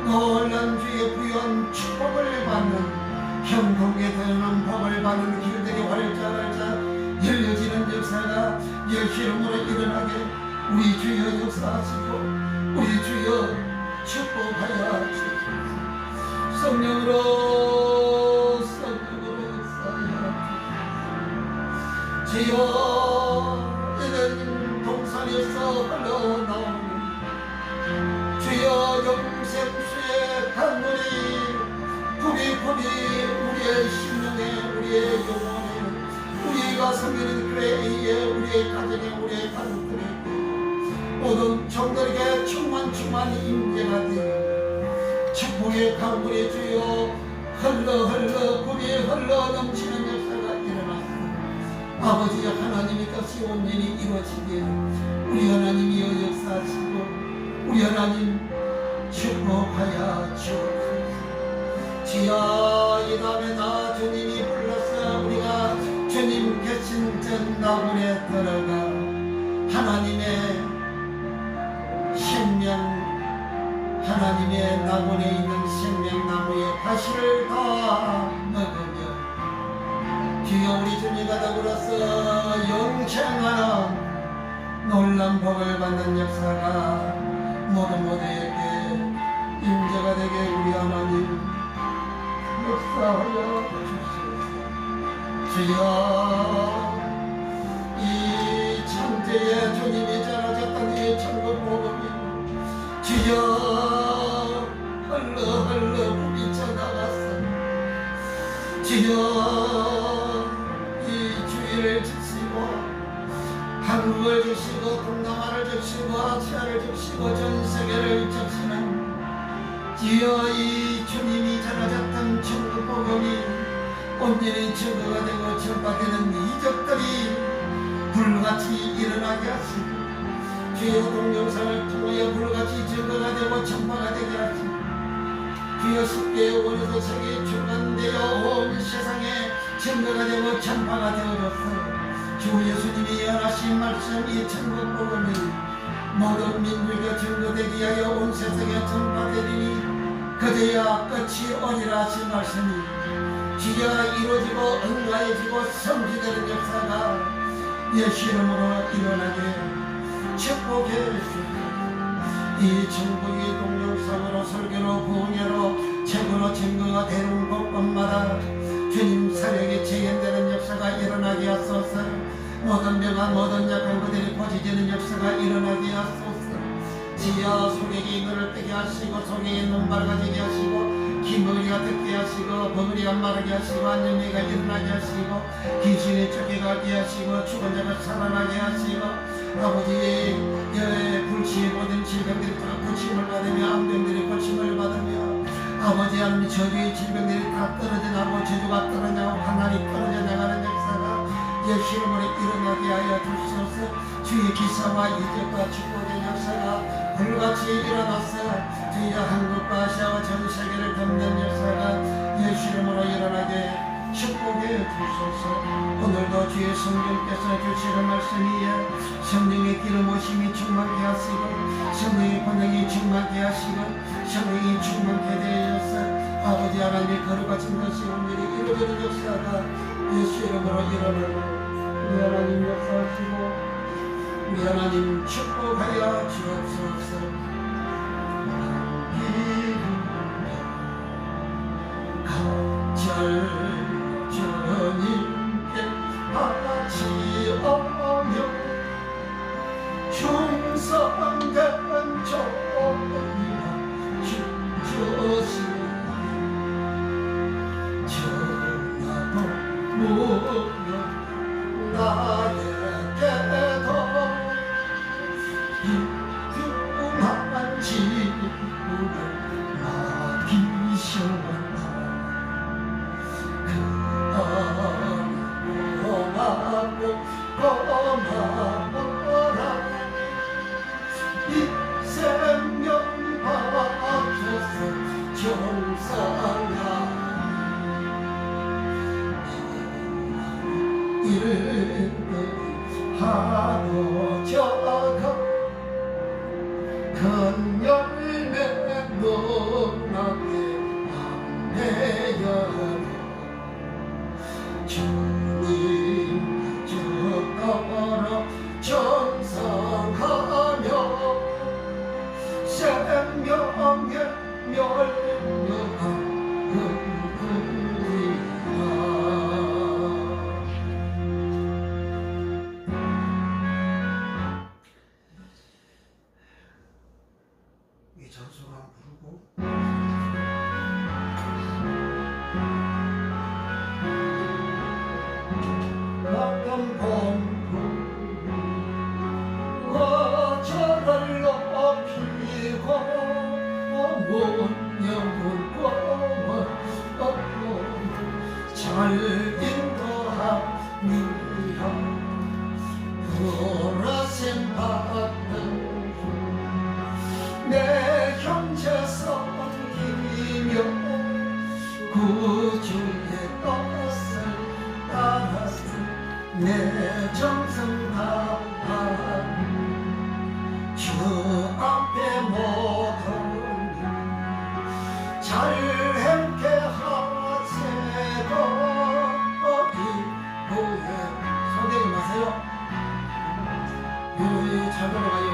놀란 주의 부여한 축복을 받는 형통케 되는 법을 받는 길들이 활짝 열려지는 역사가 예수 이름으로 일어나게 우리 주여 역사하시고 우리 주여 축복하여 주옵소서. 성령으로 쌓여 주여 이런 동산에서 흘러나오는 주여 영생수의 강물이 부비부비 우리의 심령에 우리의 영혼에 우리가 섬기는 교회에 우리의 가정에 우리의 가족들에게 모든 종들에게 충만 임재가 되어 축복의 강물이 주여 흘러 부비 흘러 넘치는 역사가 일어났습니다. 아버지 하나님의 뜻이 온전히 이루어지게 우리 하나님이여 역사하시고 우리 하나님 축복하여 주옵소서. 주여 이 다음에 나 주님이 불러서 우리가 주님 계신 전 나무에 들어가 하나님의 생명 하나님의 나무에 있는 생명나무의 가시를 다 먹으며 주여 우리 주님과 더불어서 영생하는 놀란 복을 받는 역사가 모두에게 임재가 되게 우리 하나님 역사하여 주시옵소서. 주여 이 창제에 주님이 전하셨던 이 천국 복음이 주여 흘러 부비쳐 나갔습니다. 주여 이 주의를 주시고 한국을 주시고 동남아를 주시고 아시아를 주시고 전 세계를 주시는 주여 이 주님이 전하셨던 천국 복음이 온전히 증거가 되고 전파되는 이적들이 불같이 일어나게 하시고 주여 동영상을 통하여 불같이 증거가 되고 전파가 되게 하시고 주여 십계의 원에서 세계에 출간되어 온 세상에 증거가 되고 전파가 되어졌어. 주 예수님이 예언하신 말씀 이 천국 복음이 모든 민족에 증거되기 위하여 온 세상에 전파되리니 그제야 끝이 오리라 하신 말씀이 주여 이루어지고 응가해지고 성취되는 역사가 예수 이름으로 일어나게 축복해 주시고 이 천국의 동영상으로 설교로 구원으로 책으로 증거가 되는 곳곳마다 주님 사역이 재현되는 역사가 일어나게 하소서. 모든 병과 모든 약한 그들이 고쳐지는 역사가 일어나게 하소서. 지여 속에게 눈을 뜨게 하시고 속에게 눈 밝아지게 하시고 기머리가 듣게 하시고 버무리가 마르게 하시고 안녕이가 일어나게 하시고 귀신이 쫓겨가게 하시고 죽은 자가 살아나게 하시고 아버지의 불치의 모든 질병들이 다 고침을 받으며 암병들이 고침을 받으며 아버지 하나님 저주의 질병들이 다 떨어져 나고 저주가 떨어져 나고 하나님 떨어져 나가는 역사가 예수 이름으로 일어나게 하여 주시옵소서. 주의 기사와 이적과 축복의 역사가 불같이 일어나서 주의 한국과 아시아와 전 세계를 덮는 역사가 예수 이름으로 일어나게 축복해 주소서. 오늘도 주의 성령께서 주시는 말씀이에 성령의 기름 오심이 충만케 하시고 성령의 권능이 충만케 하시고 성령이 충만케 되어서 아버지 하나님의 거룩하신 것이 온전히 이루어지는 역사가 예수 이름으로 일어나고 우리 하나님 역사하시고 우리 하나님 축복하여 주옵소서. 간절 주님께 바치오며 충성된 종이여 주시옵소서. 전하도 무엇 나에게도 이끔한 지분을 맡기셨다. 그 하도 저가 큰 열매 너나게 안내여도 주님 저 따라 전상하며 생명의 멸류가 흐르리라. 이 장소를 한번 부르고 낙담 공부 저를 높이고 문명을 꿈을 얻고 잘 인도하니라. 보라샘 받는 내 형제 섬기며 구주의 뜻을 따라서 내 정성 다하니 주 앞에 모든 잘 행케 하세요. 어디 후에 손대지 마세요. 잘 걸어가요.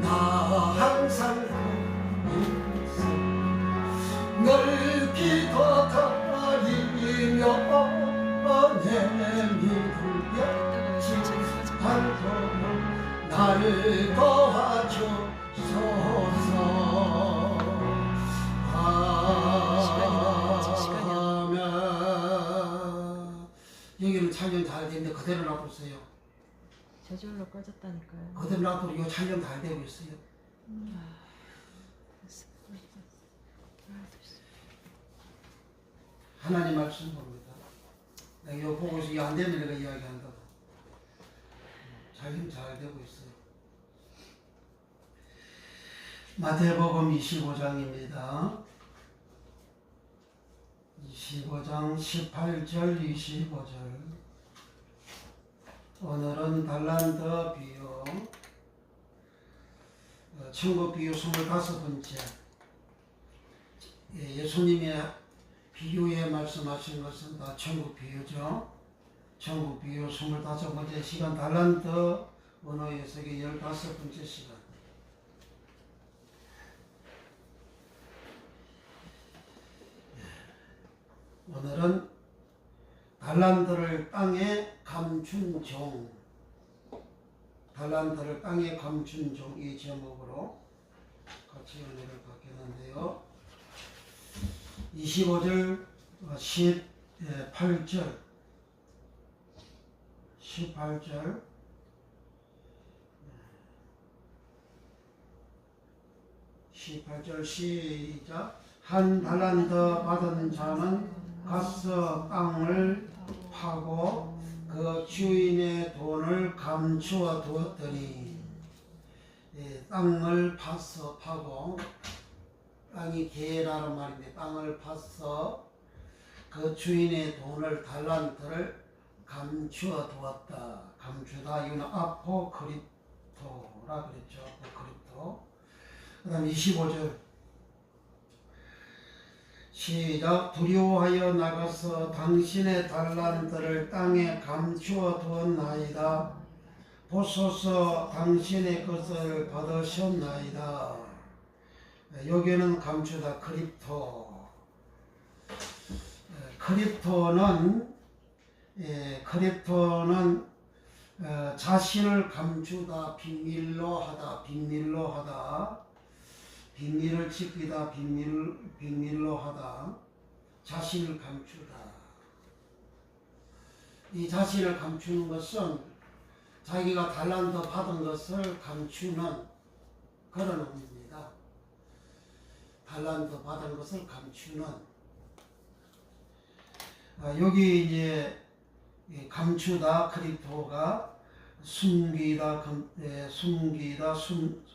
나 항상 널 기도드리며 내 믿음에 지판도록 나를 도와주소서. 아멘. 여기는 촬영 잘 되는데 그대로 놔뒀어요. 저절로 꺼졌다니까요. 그대로 놔둬도 이거 촬영 잘 되고 있어요. 하나님 말씀 봅니다. 내가 이거 보고서 이거 안 되면 내가 이야기한다고. 촬영 잘 되고 있어요. 마태복음 25장입니다. 25장 18절 25절. 오늘은 달란트 비유, 천국 비유 25번째. 예수님의 비유에 말씀하신 것은 다 천국 비유죠. 천국 비유 25번째 시간, 달란트 언어 해석의 15번째 시간. 오늘은 달란트를 땅에 감춘 종, 달란트를 땅에 감춘 종, 이 제목으로 같이 은혜를 받겠는데요. 25절 18절 18절 시작. 한 달란트 받은 자는 가서 땅을 파고 그 주인의 돈을 감추어 두었더니, 땅을 파고, 땅이 개라는 말인데 땅을 파서 그 주인의 돈을 달란트를 감추어 두었다. 감추다, 이거는 아포크립토라 그랬죠. 아포크립토. 그 다음 25절 시작. 두려워하여 나가서 당신의 달란트를 땅에 감추어 두었나이다. 보소서 당신의 것을 받으셨나이다. 여기는 감추다, 크립토. 크립토는 자신을 감추다, 비밀로 하다, 비밀을 지키다, 비밀로 하다, 자신을 감추다. 이 자신을 감추는 것은 자기가 달란트 받은 것을 감추는 그런 의미입니다. 달란트 받은 것을 감추는. 여기 이제 감추다, 크립토가 숨기다,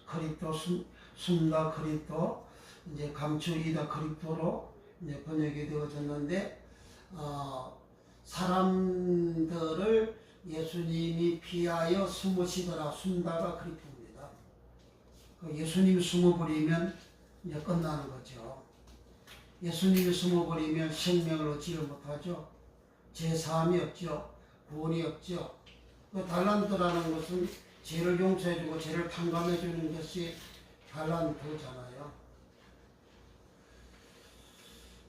크립토, 숨다, 크립토, 이제 감추이다, 크립토로 이제 번역이 되어졌는데, 사람들을 예수님이 피하여 숨으시더라. 숨다가 그리프입니다. 예수님이 숨어버리면 이제 끝나는 거죠. 예수님이 숨어버리면 생명을 얻지를 못하죠. 제사함이 없죠. 구원이 없죠. 달란트라는 것은 죄를 용서해주고 죄를 탕감해주는 것이 달란트잖아요.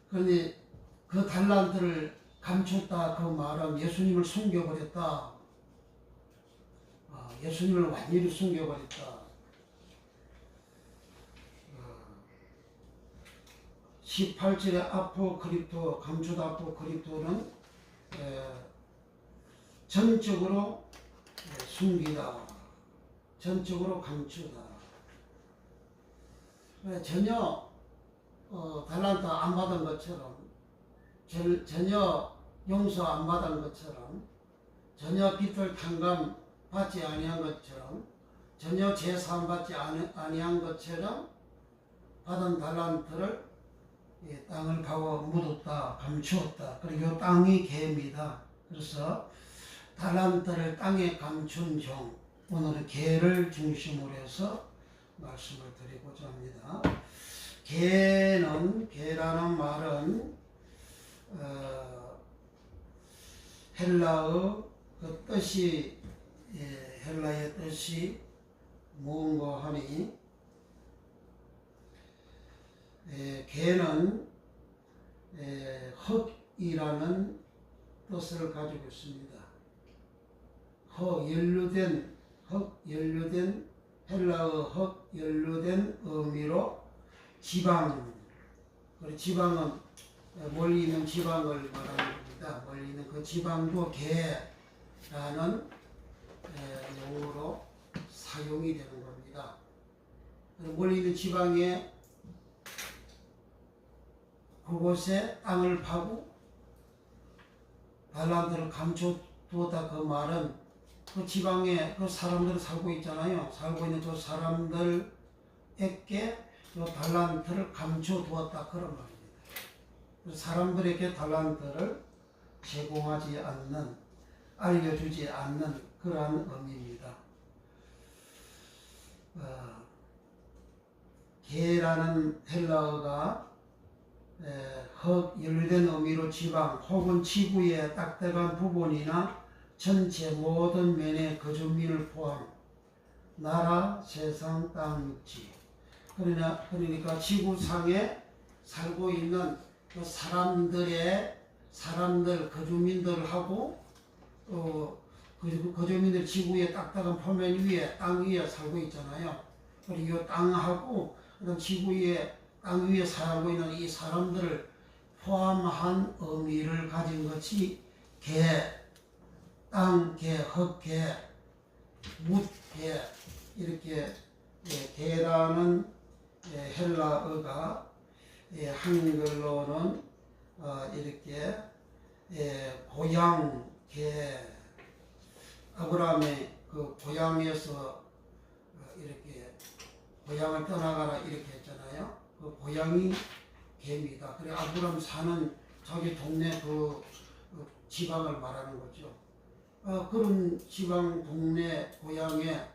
그런데 그 달란트를 감췄다 그 말은 예수님을 숨겨버렸다. 예수님을 완전히 숨겨버렸다. 18절의 아포크립토, 감추다 아포크립토는 전적으로 숨기다, 전적으로 감추다. 전혀 달란트 안 받은 것처럼, 전혀 용서 안 받은 것처럼, 전혀 빚을 탕감 받지 아니한 것처럼, 전혀 제사함 받지 아니한 것처럼 받은 달란트를 땅을 파고 묻었다, 감추었다. 그리고 땅이 개입니다. 그래서 달란트를 땅에 감춘 종, 오늘은 개를 중심으로 해서 말씀을 드리고자 합니다. 개라는 말은 헬라의 그 뜻이, 헬라의 뜻이 무언가 하니, 개는 흙이라는 뜻을 가지고 있습니다. 연루된 헬라어 흙, 연루된 의미로 지방, 그리고 지방은 멀리 있는 지방을 말하는 겁니다. 멀리 있는 그 지방도 개라는 용어로 사용이 되는 겁니다. 멀리 있는 지방에 그곳에 땅을 파고 달란트를 감춰두었다 그 말은 그 지방에 그 사람들이 살고 있잖아요. 살고 있는 그 사람들에게 그 달란트를 감춰두었다 그런 말입니다. 사람들에게 달란트를 제공하지 않는, 알려주지 않는 그러한 의미입니다. 개라는 헬라어가 흙, 연루된 의미로 지방 혹은 지구의 딱딱한 부분이나 전체 모든 면의 거주민을 포함, 나라, 세상, 땅, 육지. 그러니까 지구상에 살고 있는 그 사람들, 거주민들하고 거주민들 지구의 딱딱한 표면 위에, 땅 위에 살고 있잖아요. 그리고 이 땅하고 그다음 지구의 땅 위에 살고 있는 이 사람들을 포함한 의미를 가진 것이 개, 땅 개, 흙 개, 묻 개, 이렇게 개라는 헬라어가 한글로는 이렇게 고향 개, 아브라함의 그 고향에서 이렇게 고향을 떠나가라 이렇게 했잖아요. 그 고향이 개입니다. 그래 아브라함 사는 자기 동네 그 지방을 말하는 거죠. 그런 지방 동네 고향에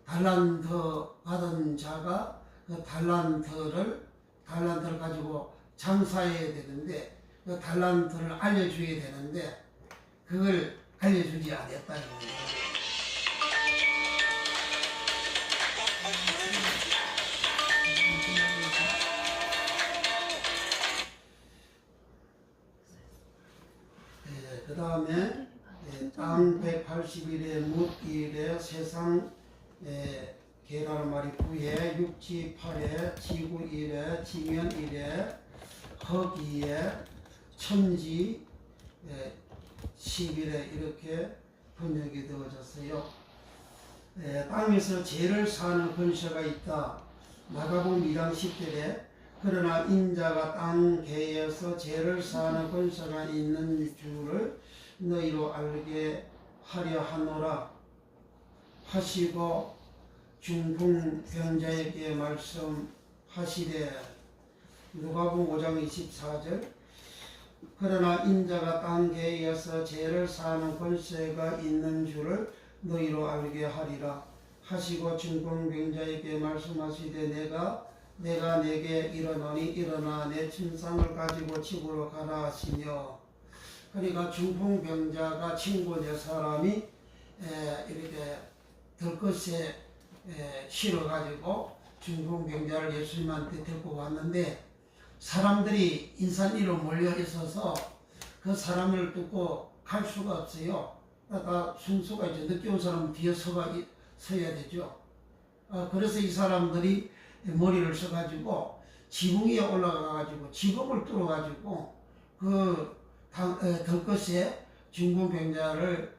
달란트 받은 자가 그 달란트를 가지고 장사해야 되는데 그 달란트를 알려줘야 되는데 그걸 알려주지 않았다는 거예요. 그 다음에 땅 180일에 묻일에 세상 개라는 말이 9에 육지 8에 지구 1에 지면 1에 흙 2에 천지 10일에 이렇게 번역이 되어졌어요. 땅에서 죄를 사는 권세가 있다. 마가복음 2장 10절에 그러나 인자가 땅 개에서 죄를 사하는 권세가 있는 줄을 너희로 알게 하려 하노라 하시고 중풍병자에게 말씀하시되 누가복음 5장 24절 그러나 인자가 땅 계에서 죄를 사하는 권세가 있는 줄을 너희로 알게 하리라 하시고 증공병자에게 말씀하시되 내가 내게 이르노니 일어나 내 침상을 가지고 집으로 가라 하시며. 그러니까 중풍병자가 친구 네 사람이 이렇게 들것에 실어가지고 중풍병자를 예수님한테 데리고 왔는데 사람들이 인산위로 몰려 있어서 그 사람을 뚫고 갈 수가 없어요. 다 순서가 이제 늦게 온 사람은 뒤에 서야 되죠. 그래서 이 사람들이 머리를 써가지고 지붕 위에 올라가가지고 지붕을 뚫어가지고 그 들것에 중풍병자를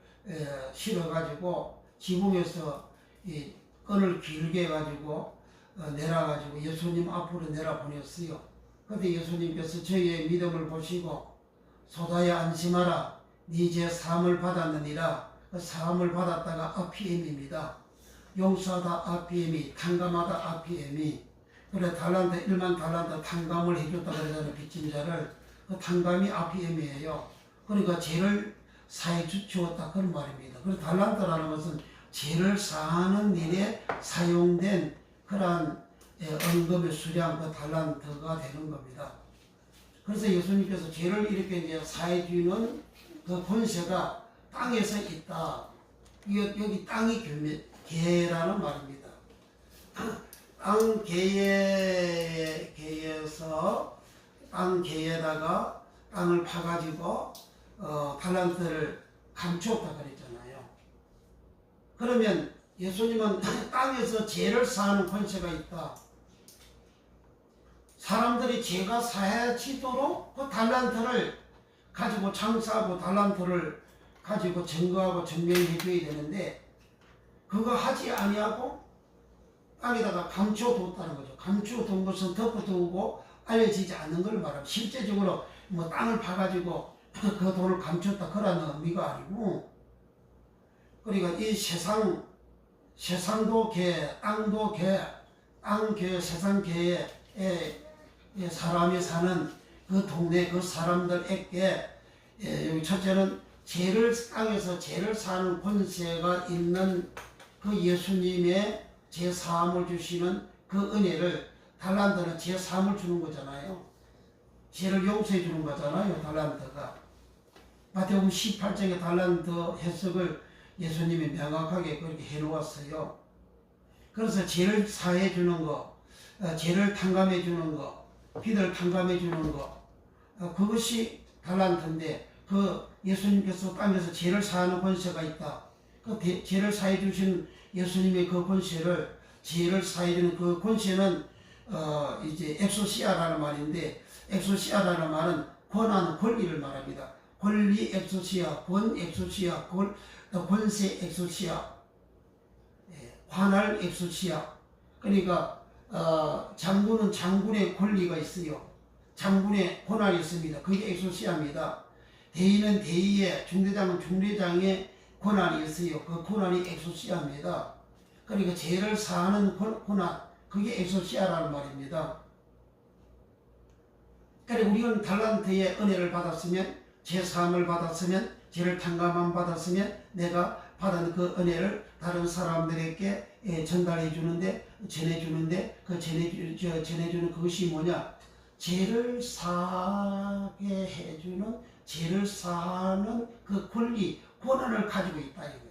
실어가지고 지붕에서 이 끈을 길게 해가지고 내려가지고 예수님 앞으로 내려보냈어요. 그런데 예수님께서 저희의 믿음을 보시고 소다야 안심하라 네 죄 사함을 받았느니라. 그 사함을 받았다가 아피엠입니다. 용서하다 아피엠이, 탕감하다 아피엠이. 그래 달란트 1만 달란트 탕감을 해줬다 그러잖아요. 빚진 자를. 그 탕감이 아피엠이에요. 그러니까 죄를 사해 주었다 그런 말입니다. 그래서 달란트라는 것은 죄를 사하는 일에 사용된 그러한 언급의 수량, 그 달란트가 되는 겁니다. 그래서 예수님께서 죄를 이렇게 이제 사해 주는 그 권세가 땅에서 있다. 여기 땅이 개라는 말입니다. 땅 개에서 땅 개에다가 땅을 파가지고 달란트를 감추었다 그랬잖아요. 그러면 예수님은 땅에서 죄를 사하는 권세가 있다. 사람들이 죄가 사해지도록 그 달란트를 가지고 장사하고 달란트를 가지고 증거하고 증명해 줘야 되는데 그거 하지 아니하고 땅에다가 감춰뒀다는 거죠. 감춰둔 것은 덮어두고 알려지지 않는 걸 말합니다. 실제적으로 뭐 땅을 파가지고 그 돈을 감췄다 그런 의미가 아니고, 그러니까 이 세상도 개, 땅도 개, 세상 개에 사람이 사는 그 동네 그 사람들에게 여기 첫째는 땅에서 죄를 사는 권세가 있는 그 예수님의 죄 사함을 주시는 그 은혜를, 달란트는 죄 사함을 주는 거잖아요. 죄를 용서해 주는 거잖아요. 달란트가. 마태복음 18장의 달란트 해석을 예수님이 명확하게 그렇게 해놓았어요. 그래서 죄를 사해 주는 거, 죄를 탕감해 주는 거, 빚을 탕감해 주는 거, 그것이 달란트인데 그 예수님께서 땅에서 죄를 사하는 권세가 있다. 그 죄를 사해 주신 예수님의 그 권세를, 죄를 사해 주는 그 권세는 이제 엑소시아라는 말인데, 엑소시아라는 말은 권한, 권리를 말합니다. 권리 엑소시아, 권 엑소시아, 권세 엑소시아, 관할 엑소시아. 그러니까 장군은 장군의 권리가 있어요. 장군의 권한이 있습니다. 그게 엑소시아입니다. 대의는 대의의, 중대장은 중대장의 권한이 있어요. 그 권한이 엑소시아입니다. 그러니까 죄를 사하는 권한, 그게 엑소시아라는 말입니다. 그러니까 우리는 달란트의 은혜를 받았으면, 죄 사함을 받았으면, 죄를 탕감함 받았으면 내가 받은 그 은혜를 다른 사람들에게 전달해 주는데, 전해주는데, 그 전해주는 그것이 뭐냐? 죄를 사하게 해주는, 죄를 사하는 그 권리, 권한을 가지고 있다 이거예요.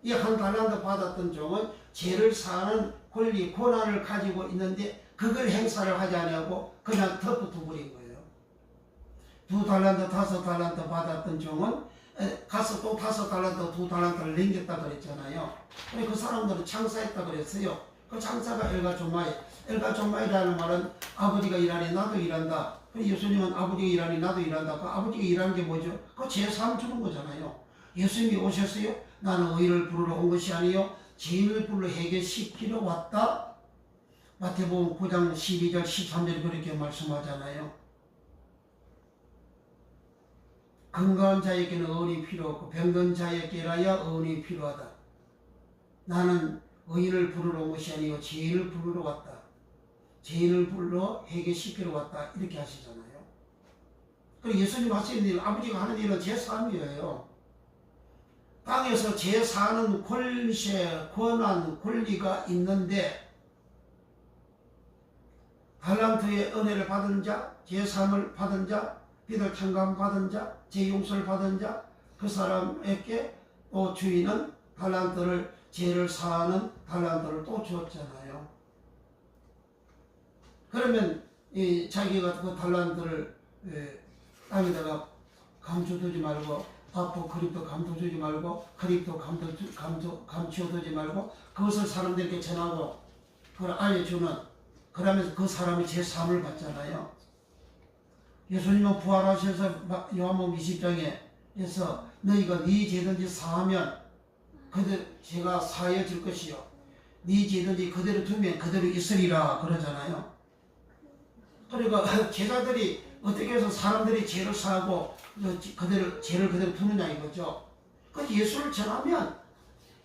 이 한 달란트 받았던 종은 죄를 사하는 권리, 권한을 가지고 있는데 그걸 행사를 하지 않냐고 그냥 덮어두버린 거예요. 2달란트, 5달란트 받았던 종은 가서 또 5달란트, 2달란트를 남겼다 그랬잖아요. 그 사람들은 창사했다 그랬어요. 그 창사가 엘가조마이라는 말은 아버지가 일하니 나도 일한다. 예수님은 아버지가 일하니 나도 일한다. 그 아버지가 일하는 게 뭐죠? 그 죄사함 주는 거잖아요. 예수님이 오셨어요? 나는 의인을 부르러 온 것이 아니요 죄인을 부르러 해결시키러 왔다. 마태복음 9장 12절 13절 그렇게 말씀하잖아요. 건강한 자에게는 의인이 필요 없고 병든 자에게라야 의인이 필요하다. 나는 의인을 부르러 온 것이 아니요 죄인을 부르러 왔다. 죄인을 불러 해결시키러 왔다. 이렇게 하시잖아요. 그리고 예수님 하시는 일, 아버지가 하는 일은 제3이에요. 땅에서 제4는 권세, 권한, 권리가 있는데 달란트의 은혜를 받은 자, 제3을 받은 자, 비들 청감 받은 자, 제 용서를 받은 자, 그 사람에게 또 주인은 달란트를 죄를 사하는 달란트를 또 주었잖아요. 그러면 자기가 그 달란트를 땅에다가 감춰두지 말고 앞으로 그립도 감춰두지 말고 그립도 감춰두지 말고 그것을 사람들에게 전하고 그걸 알려주는, 그러면서 그 사람이 제3을 받잖아요. 예수님은 부활하셔서 요한복음 20장에서 너희가 네 죄든지 사하면 제가 사하여 줄 것이요 네 죄든지 그대로 두면 그대로 있으리라 그러잖아요. 그러니까 제자들이 어떻게 해서 사람들이 죄를 사하고 죄를 그대로 두느냐 이거죠. 그 예수를 전하면,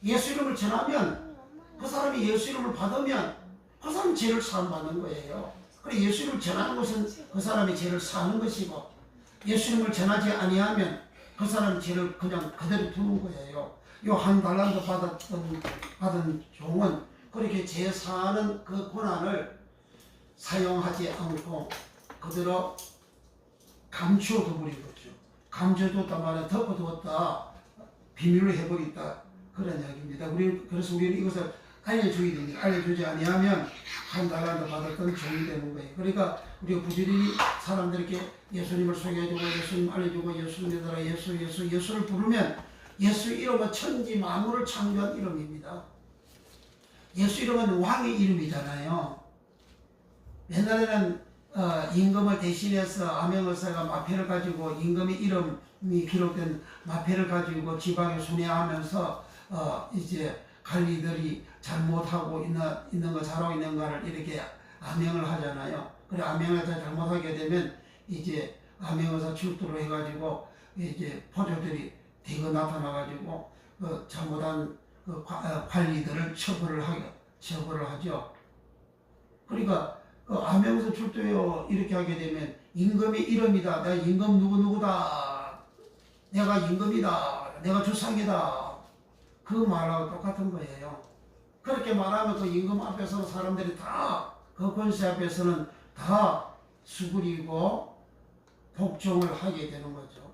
예수 이름을 전하면, 그 사람이 예수 이름을 받으면 그 사람이 죄를 사함 받는 거예요. 그리고 예수 이름을 전하는 것은 그 사람이 죄를 사는 것이고, 예수 이름을 전하지 아니하면 그 사람이 죄를 그냥 그대로 두는 거예요. 요 한 달란트 받은 종은 그렇게 죄 사하는 그 권한을 사용하지 않고 그대로 감추어둬버린 거죠. 감춰뒀단 말은 덮어두었다, 비밀로 해버렸다, 그런 이야기입니다. 그래서 우리는 이것을 알려줘야 됩니다. 알려주지 아니하면 한 달란트 받았던 종이 되는 거예요. 그러니까 우리가 부지런히 사람들에게 예수님을 소개해주고 예수님 알려주고 예수 믿어라, 예수를 부르면, 예수 이름은 천지 만물을 창조한 이름입니다. 예수 이름은 왕의 이름이잖아요. 옛날에는 임금을 대신해서 암행의사가 마패를 가지고 임금의 이름이 기록된 마패를 가지고 지방에 순회하면서 이제 관리들이 잘못하고 있는 거 잘하고 있는가를 이렇게 암행을 하잖아요. 그래 암행을 잘못하게 되면 이제 암행의사 출두를 해가지고 이제 포조들이 대거 나타나가지고 잘못한 관리들을 처벌을 하죠. 그러니까 암행의사 출두요 이렇게 하게 되면 임금의 이름이다, 내가 임금 누구누구다, 내가 임금이다, 내가 주상이다, 그 말하고 똑같은 거예요. 그렇게 말하면 그 임금 앞에서는 사람들이 다, 그 권세 앞에서는 다 수그리고 복종을 하게 되는 거죠.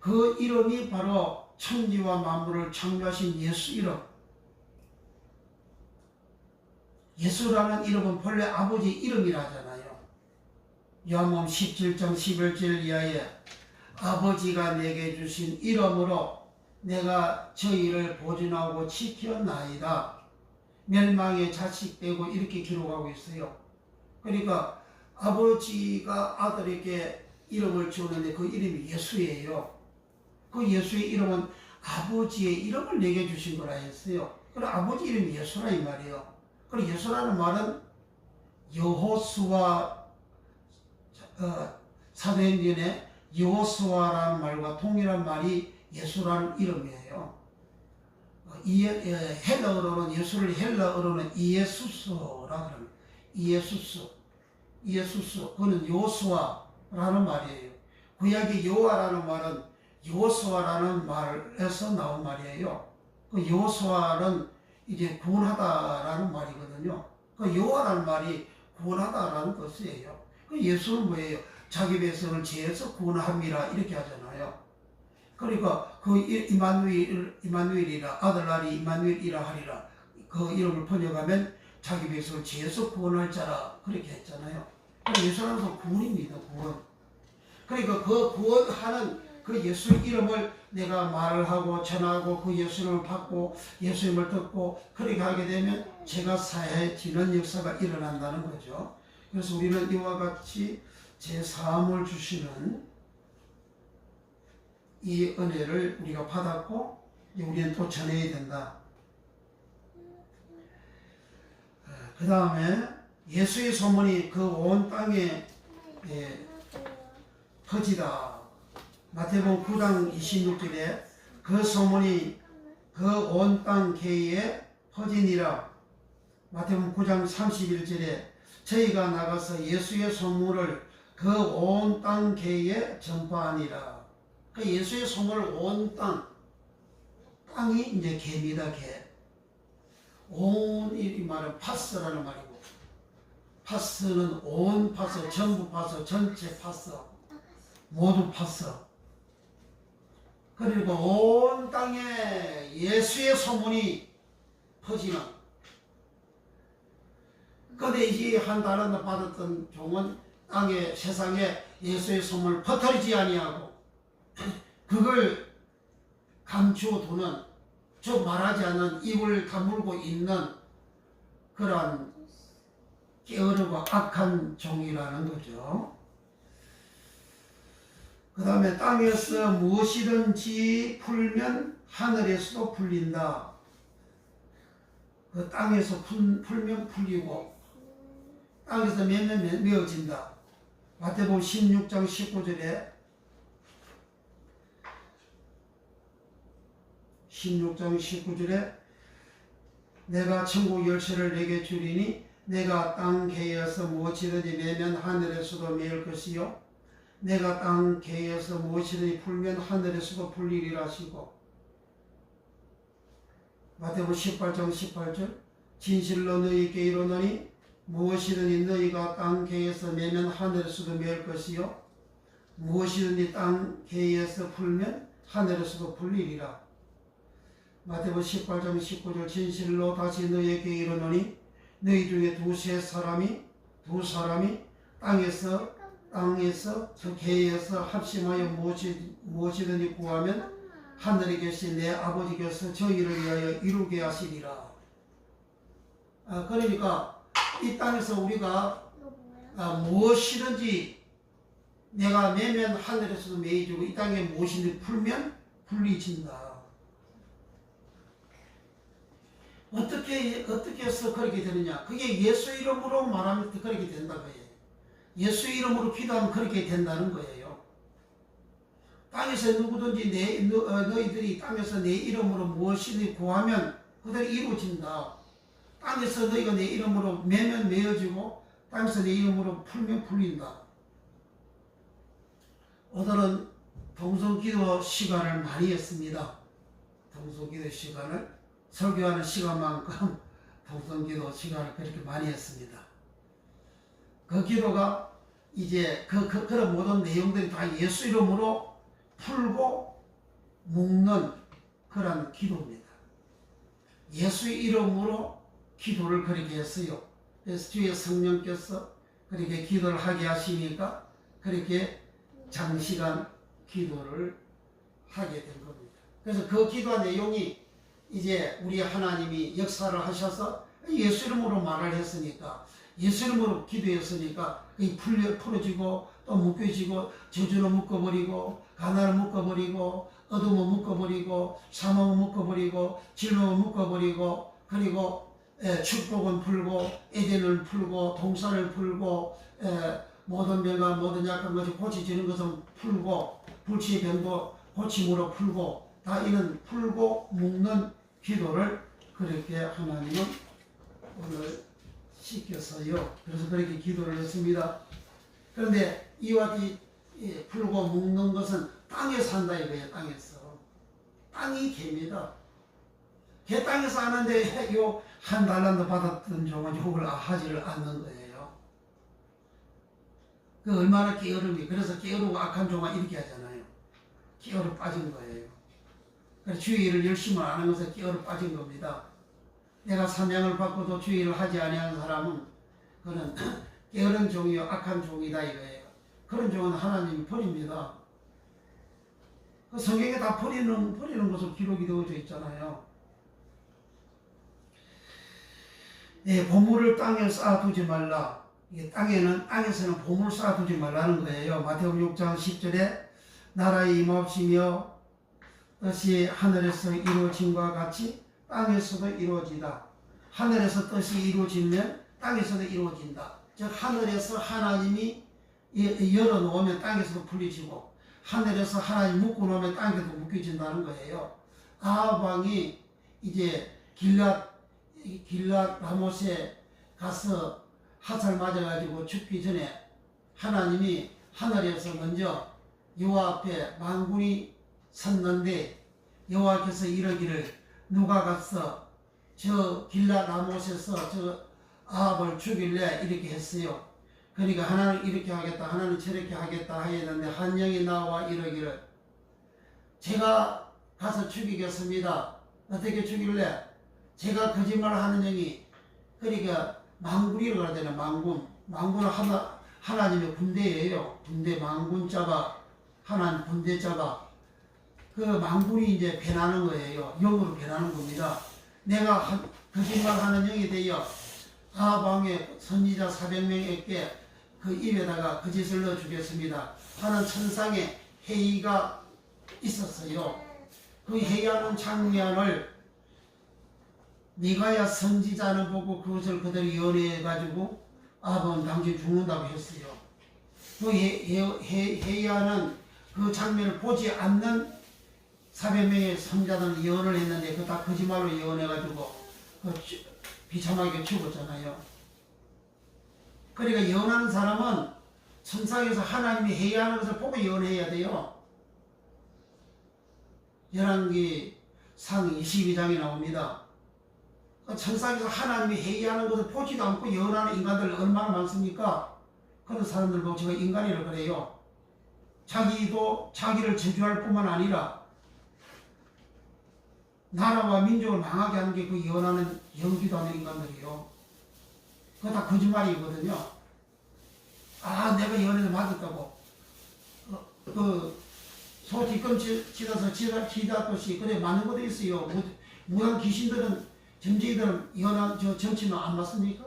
그 이름이 바로 천지와 만물을 창조하신 예수 이름. 예수라는 이름은 본래 아버지 이름이라잖아요. 요한복음 17장 11절 이하에 아버지가 내게 주신 이름으로 내가 저희를 보존하고 지켰나이다. 멸망의 자식 되고 이렇게 기록하고 있어요. 그러니까 아버지가 아들에게 이름을 주었는데 그 이름이 예수예요. 그 예수의 이름은 아버지의 이름을 내게 주신 거라 했어요. 그리고 아버지 이름이 예수라 이 말이에요. 그리고 예수라는 말은 여호수아, 사도행전에 여호수아라는 말과 동일한 말이 예수라는 이름이에요. 헬라어로는 예수를 헬라어로는 이에수스라 그럽니다. 이에수스 그는 여호수아라는 말이에요. 구약의 여호와라는 말은 여호수아라는 말에서 나온 말이에요. 그 여호수아는 이제 구원하다라는 말이거든요. 그 여호와라는 말이 구원하다라는 뜻이에요. 그 예수는 뭐예요? 자기 백성을 죄에서 구원함이라 이렇게 하잖아요. 그러니까 그 이마누엘이라, 아들날이 이마누엘이라 하리라, 그 이름을 번역하면 자기 백성을 죄에서 구원할 자라 그렇게 했잖아요. 예수라는 건 구원입니다. 구원. 그러니까 그 구원하는 그 예수 이름을 내가 말을 하고 전하고 그 예수 이름을 받고 예수 이름을 듣고 그렇게 하게 되면 죄가 사해지는 역사가 일어난다는 거죠. 그래서 우리는 이와 같이 제3을 주시는 이 은혜를 우리가 받았고 우리는 또 전해야 된다. 그 다음에 예수의 소문이 그 온 땅에 퍼지다. 마태복음 9장 26절에 그 소문이 그 온 땅 계에 퍼지니라. 마태복음 9장 31절에 저희가 나가서 예수의 소문을 그 온 땅 개에 전파하니라. 그 예수의 소문을 온 땅이 이제 개입니다. 개. 온 이 말은 파스라는 말이고, 파스는 온 파스, 전부 파스, 전체 파스, 모두 파스. 그리고 온 땅에 예수의 소문이 퍼지는. 그런데 이 한 달란트 받았던 종은 땅에 세상에 예수의 소문을 퍼뜨리지 아니하고 그걸 감추어두는, 즉 말하지 않는 입을 다물고 있는 그러한 게으르고 악한 종이라는 거죠. 그 다음에 땅에서 무엇이든지 풀면 하늘에서도 풀린다. 그 땅에서 풀면 풀리고 땅에서 매면 메어진다. 마태복음 16장 19절에 16장 19절에 내가 천국 열쇠를 내게 주리니 내가 땅 개에서 무엇이든지 매면 하늘에서도 매일 것이요 내가 땅 개에서 무엇이든지 풀면 하늘에서도 풀리리라 하시고 마태복음 18장 18절 진실로 너희에게 이르노니 무엇이든지 너희가 땅 개에서 매면 하늘에서도 매일 것이요 무엇이든지 땅 개에서 풀면 하늘에서도 풀리리라. 마태복음 18장 19절 진실로 다시 너희에게 이르노니 너희 중에 두 사람이 땅에서 저 개에서 합심하여 무엇이든지 구하면 하늘에 계신 내 아버지께서 저희를 위하여 이루게 하시리라. 그러니까 이 땅에서 우리가 무엇이든지 내가 매면 하늘에서도 매이주고 이 땅에 무엇이든지 풀면 풀리진다. 어떻게 해서 그렇게 되느냐? 그게 예수 이름으로 말하면 그렇게 된다 거예요. 예수 이름으로 기도하면 그렇게 된다는 거예요. 땅에서 누구든지 너희들이 땅에서 내 이름으로 무엇이든지 구하면 그대로 이루어진다. 땅에서 너희가 내 이름으로 매면 매어지고 땅에서 내 이름으로 풀면 풀린다. 오늘은 동성기도 시간을 많이 했습니다. 동성기도 시간을 설교하는 시간만큼 동성기도 시간을 그렇게 많이 했습니다. 그 기도가 이제 그런 모든 내용들이 다 예수 이름으로 풀고 묶는 그런 기도입니다. 예수 이름으로 기도를 그렇게 했어요. 그래서 주의 성령께서 그렇게 기도를 하게 하시니까 그렇게 장시간 기도를 하게 된 겁니다. 그래서 그 기도 내용이 이제 우리 하나님이 역사를 하셔서 예수 이름으로 말을 했으니까 예수 이름으로 기도했으니까 풀어지고 또 묶여지고 저주는 묶어버리고 가난을 묶어버리고 어둠은 묶어버리고 사망은 묶어버리고 질병은 묶어버리고 그리고 축복은 풀고 에덴을 풀고 동산을 풀고 모든 병과 모든 약한 것이 고쳐지는 것은 풀고 불치의 병도 고침으로 풀고 다 이는 풀고 묶는 기도를 그렇게 하나님은 오늘 시켰어요. 그래서 그렇게 기도를 했습니다. 그런데 이와 같이 풀고 묶는 것은 땅에 산다 이거예요. 땅에서. 땅이 개입니다. 개 땅에서 하는데 요 한 달란트 받았던 종은 욕을 하지를 않는 거예요. 그 얼마나 게으름이. 그래서 게으르고 악한 종은 이렇게 하잖아요. 게으름 빠진 거예요. 그래서 주의 일을 열심히 안 하는 것은 게으름 빠진 겁니다. 내가 사명을 받고도 주의 일을 하지 아니하는 사람은 그는 게으른 종이요 악한 종이다 이거예요. 그런 종은 하나님이 버립니다. 그 성경에 다 버리는 것으로 기록이 되어져 있잖아요. 보물을 땅에 쌓아두지 말라. 이게 땅에서는 보물을 쌓아두지 말라는 거예요. 마태복음 6장 10절에 나라의 임하옵시며 뜻이 하늘에서 이루어짐과 같이 땅에서도 이루어지다. 하늘에서 뜻이 이루어지면 땅에서도 이루어진다. 즉 하늘에서 하나님이 열어놓으면 땅에서도 풀리지고 하늘에서 하나님 묶어놓으면 땅에서도 묶여진다는 거예요. 아합왕이 이제 길랏 라못에 가서 화살 맞아가지고 죽기 전에 하나님이 하늘에서 먼저 여호와 앞에 만군이 섰는데 여호와께서 이르기를 누가 가서 저 길라 라못에서 저 아합을 죽일래 이렇게 했어요. 그러니까 하나는 이렇게 하겠다 하나는 저렇게 하겠다 하였는데 한 영이 나와 이르기를 제가 가서 죽이겠습니다. 어떻게 죽일래? 제가 거짓말하는 영이 그러니까 망군이라고 해야 되나 망군은 하나님의 군대예요. 군대 망군자가 하나님 군대자가 그 망군이 이제 변하는 거예요. 영으로 변하는 겁니다. 내가 거짓말하는 영이 되어 아방의 선지자 400명에게 그 입에다가 거짓을 넣어 주겠습니다 하는 천상의 회의가 있었어요. 그 회의하는 장면을 미가야 선지자는 보고 그것을 그대로 연애해가지고 아버는 당신 죽는다고 했어요. 그 회의하는 그 장면을 보지 않는 400명의 선자들은 예언을 했는데 그 다 거짓말로 예언해가지고 그 비참하게 죽었잖아요. 그러니까 예언하는 사람은 천상에서 하나님이 회의하는 것을 보고 예언해야 돼요. 열왕기 상 22장에 나옵니다. 천상에서 하나님이 회의하는 것을 보지도 않고 예언하는 인간들 얼마나 많습니까? 그런 사람들 보고 제가 인간이라고 그래요. 자기도 자기를 저주할 뿐만 아니라 나라와 민족을 망하게 하는 게 그 예언하는 연기도 하는 인간들이요. 그거 다 거짓말이거든요. 아 내가 예언해서 맞았다고 소 뒤꿈치다서 지다듯이 그래 맞는 것도 있어요. 무당 귀신들은 점쟁이들은 예언한 저 정치는 안 맞습니까?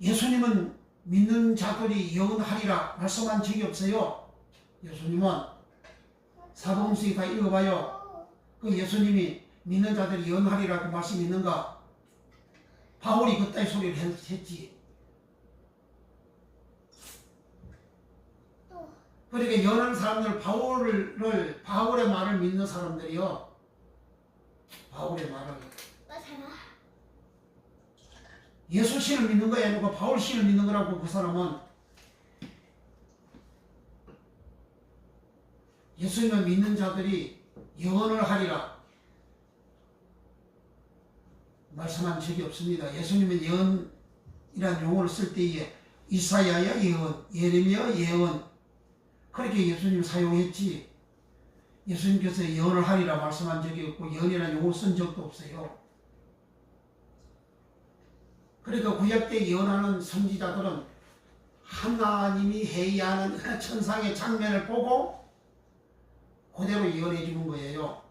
예수님은 믿는 자들이 예언하리라 말씀한 적이 없어요. 예수님은 사복음서에 다 읽어봐요. 그 예수님이 믿는 자들이 예언하리라고 말씀 있는가? 바울이 그따위 소리를 했지. 그러니까 예언하는 사람들 바울의 말을 믿는 사람들이요. 바울의 말을 예수 씨를 믿는 거야 아니고 바울 씨를 믿는 거라고. 그 사람은 예수님을 믿는 자들이 예언을 하리라 말씀한 적이 없습니다. 예수님은 예언이라는 용어를 쓸 때에 이사야야 예언, 예레미야 예언 그렇게 예수님 사용했지 예수님께서 예언을 하리라 말씀한 적이 없고 예언이라는 용어를 쓴 적도 없어요. 그러니까 구약 때 예언하는 선지자들은 하나님이 회의하는 천상의 장면을 보고 그대로 예언해 주는 거예요.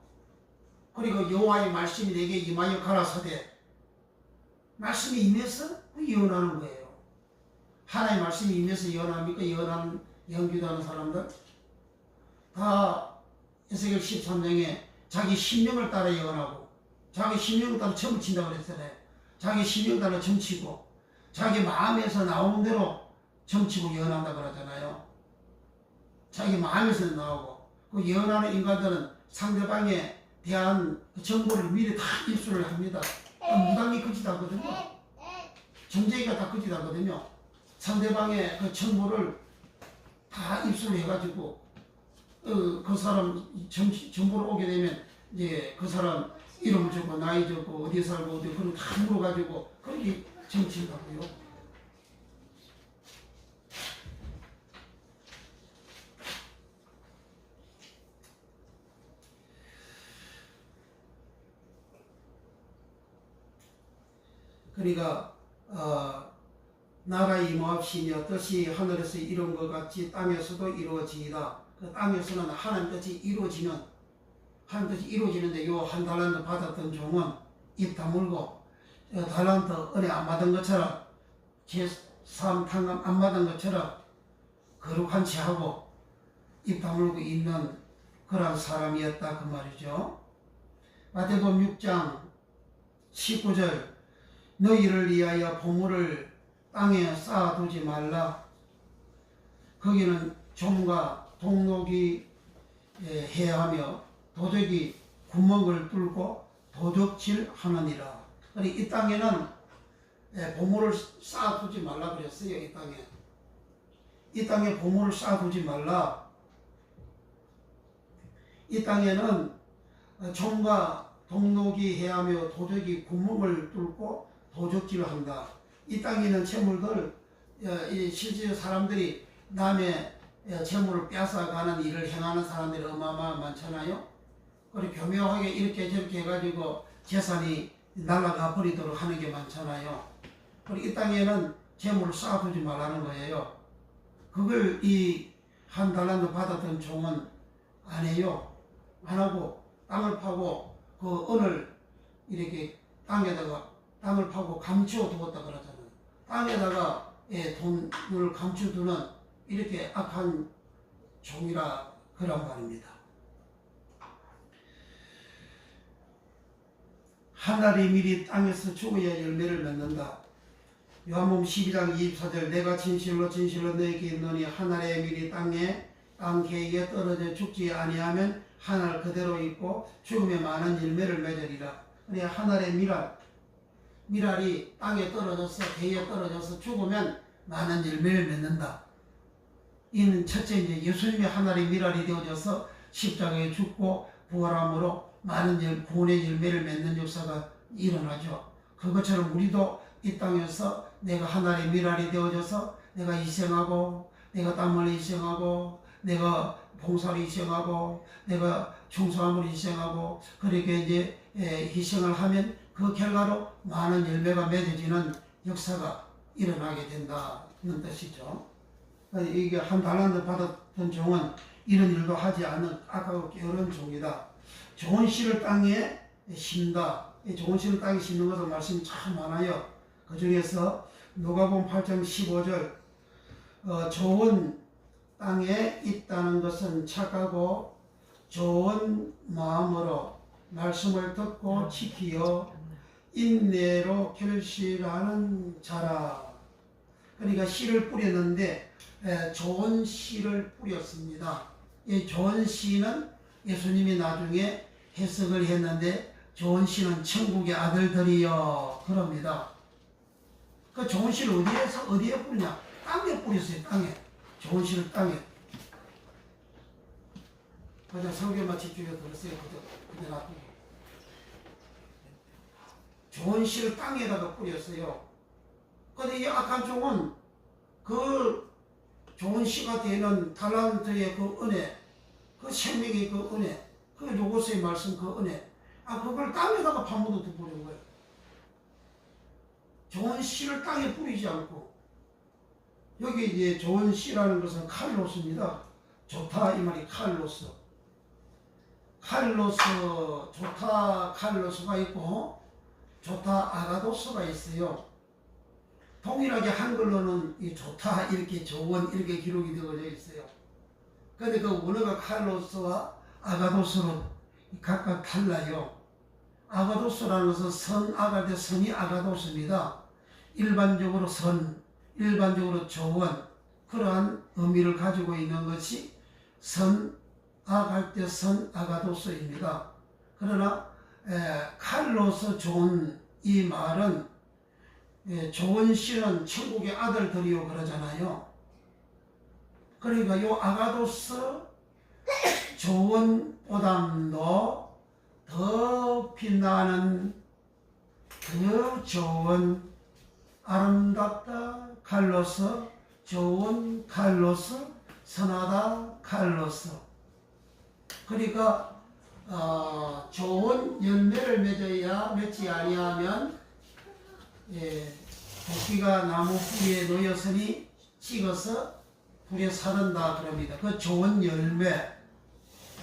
그리고 여호와의 말씀이 내게 임하여 가라사대 말씀이 임해서 예언하는 거예요. 하나님의 말씀이 임해서 예언합니까? 예언하는 연기도 하는 사람들 다 에스겔 13장에 자기 신명을 따라 예언하고 자기 신명을 따라 점을 친다고 그랬잖아요. 자기 신명을 따라 점치고 자기 마음에서 나오는 대로 점치고 예언한다고 그러잖아요. 자기 마음에서 나오고 그 예언하는 인간들은 상대방에 대한 그 정보를 미리 다 입수를 합니다. 무당이 거짓하거든요. 점쟁이가 다 거짓하거든요. 상대방의 그 정보를 다 입수를 해가지고 그 사람 정보를 오게 되면 이제 그 사람 이름 적고 나이 적고 어디 살고 어디 그런 다 물어가지고 그렇게 정치하고요. 그러니까 나라의 임하옵시며 뜻이 하늘에서 이룬 것 같이 땅에서도 이루어지이다. 그 땅에서는 하나님 뜻이 이루어지는 하나님 뜻이 이루어지는데 요 한 달란트 받았던 종은 입 다물고 달란트 은혜 안 받은 것처럼 제3 탕감 안 받은 것처럼 거룩한 채 하고 입 다물고 있는 그런 사람이었다 그 말이죠. 마태복음 6장 19절 너희를 위하여 보물을 땅에 쌓아두지 말라. 거기는 좀과 동록이 해하며 도적이 구멍을 뚫고 도적질 하느니라. 이 땅에는 보물을 쌓아두지 말라 그랬어요. 이 땅에. 이 땅에 보물을 쌓아두지 말라. 이 땅에는 총과 동록이 해하며 도적이 구멍을 뚫고 도적질을 한다. 이 땅에 있는 재물들, 실제 사람들이 남의 재물을 뺏어가는 일을 행하는 사람들이 어마어마 많잖아요. 그리고 교묘하게 이렇게 저렇게 해가지고 재산이 날아가 버리도록 하는 게 많잖아요. 그리고 이 땅에는 재물을 쌓아두지 말라는 거예요. 그걸 이 한 달란트 받았던 종은 안 해요. 안 하고 땅을 파고 그 은을 이렇게 땅을 파고 감추어 두었다 그러잖아요. 땅에다가 돈을 감춰두는 이렇게 악한 종이라 그런 말입니다. 하늘이 미리 땅에서 죽어야 열매를 맺는다. 요한복음 12장 24절 내가 진실로 너에게 있노니 하늘의 밀이 땅 계기에 떨어져 죽지 아니하면 하늘 그대로 있고 죽음에 많은 열매를 맺으리라. 그러니까 하늘의 밀알이 땅에 떨어져서 계기에 떨어져서 죽으면 많은 열매를 맺는다. 이는 첫째 이제 예수님의 하늘의 밀알이 되어져서 십자가에 죽고 부활함으로 많은 구원의 열매를 맺는 역사가 일어나죠. 그것처럼 우리도 이 땅에서 내가 하나의 밀알이 되어져서 내가 희생하고 내가 땀을 희생하고 내가 봉사를 희생하고 내가 충성함을 희생하고 그렇게 이제 희생을 하면 그 결과로 많은 열매가 맺어지는 역사가 일어나게 된다는 뜻이죠. 이게 한 달란트 받았던 종은 이런 일도 하지 않는 악하고 게으른 종이다. 좋은 씨를 땅에 심다. 좋은 씨를 땅에 심는 것은 말씀이 참 많아요. 그 중에서 누가복음 8장 15절 좋은 땅에 있다는 것은 착하고 좋은 마음으로 말씀을 듣고 지키어 인내로 결실하는 자라. 그러니까 씨를 뿌렸는데 좋은 씨를 뿌렸습니다. 이 좋은 씨는 예수님이 나중에 해석을 했는데 좋은 씨는 천국의 아들들이여 그럽니다. 그 좋은 씨를 어디에 뿌리냐? 땅에 뿌렸어요. 땅에. 좋은 씨를 땅에. 그냥 성경만 집중해 들었어요. 그대 놔두고. 좋은 씨를 땅에다가 뿌렸어요. 근데 이 악한 종은 그 좋은 씨가 되는 달란트의 그 은혜, 그 생명의 그 은혜, 그 요고스의 말씀 그 은혜, 그걸 땅에다가 파묻어 두버린 거예요. 좋은 씨를 땅에 뿌리지 않고, 여기 이제 좋은 씨라는 것은 칼로스입니다. 좋다 이 말이 칼로스. 좋다 칼로스가 있고 좋다 아가도스가 있어요. 동일하게 한글로는 이 좋다 이렇게 좋은 이렇게 기록이 되어져 있어요. 그런데 그 원어가 칼로스와 아가도스로 각각 달라요. 아가도스라는 것은 선악할 때 선이 아가도스입니다. 일반적으로 일반적으로 좋은 그러한 의미를 가지고 있는 것이 선악할 때 선 아가도스입니다. 그러나 칼로스 좋은 이 말은 좋은 씨는 천국의 아들들이요 그러잖아요. 그러니까 요 아가도스 좋은 보담도 더 빛나는 더 좋은 아름답다 칼로스 좋은 칼로스 선하다 칼로스. 그러니까 좋은 열매를 맺지 아니하면 도끼가 나무 뿌리에 놓였으니 찍어서 불에 사른다 그럽니다. 그 좋은 열매,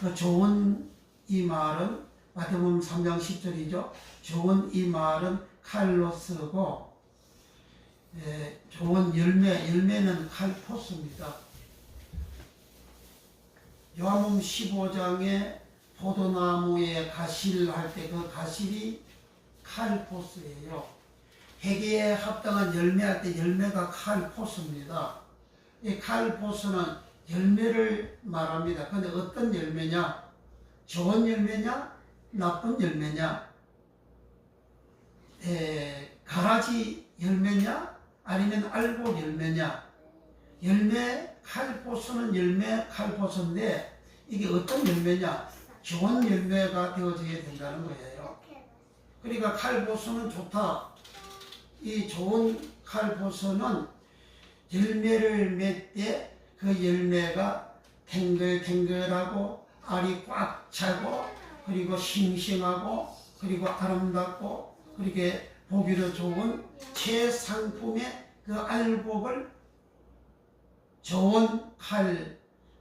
그 좋은 이 말은 마태복음 3장 10절이죠. 좋은 이 말은 칼로스고 좋은 열매는 칼포스입니다. 요한복음 15장에 포도나무에 가실할 때 그 가실이 칼포스예요. 회개에 합당한 열매할 때 열매가 칼포스입니다. 이 칼포스는 열매를 말합니다. 근데 어떤 열매냐? 좋은 열매냐? 나쁜 열매냐? 가라지 열매냐 아니면 알곡 열매냐. 열매 칼포스는 열매 칼포스인데 이게 어떤 열매냐, 좋은 열매가 되어져야 된다는 거예요. 그러니까 칼포스는 좋다. 이 좋은 칼포스는 열매를 맺을 때 그 열매가 탱글탱글하고 알이 꽉 차고 그리고 싱싱하고 그리고 아름답고 그렇게 보기로 좋은 최상품의 그 알곡을 좋은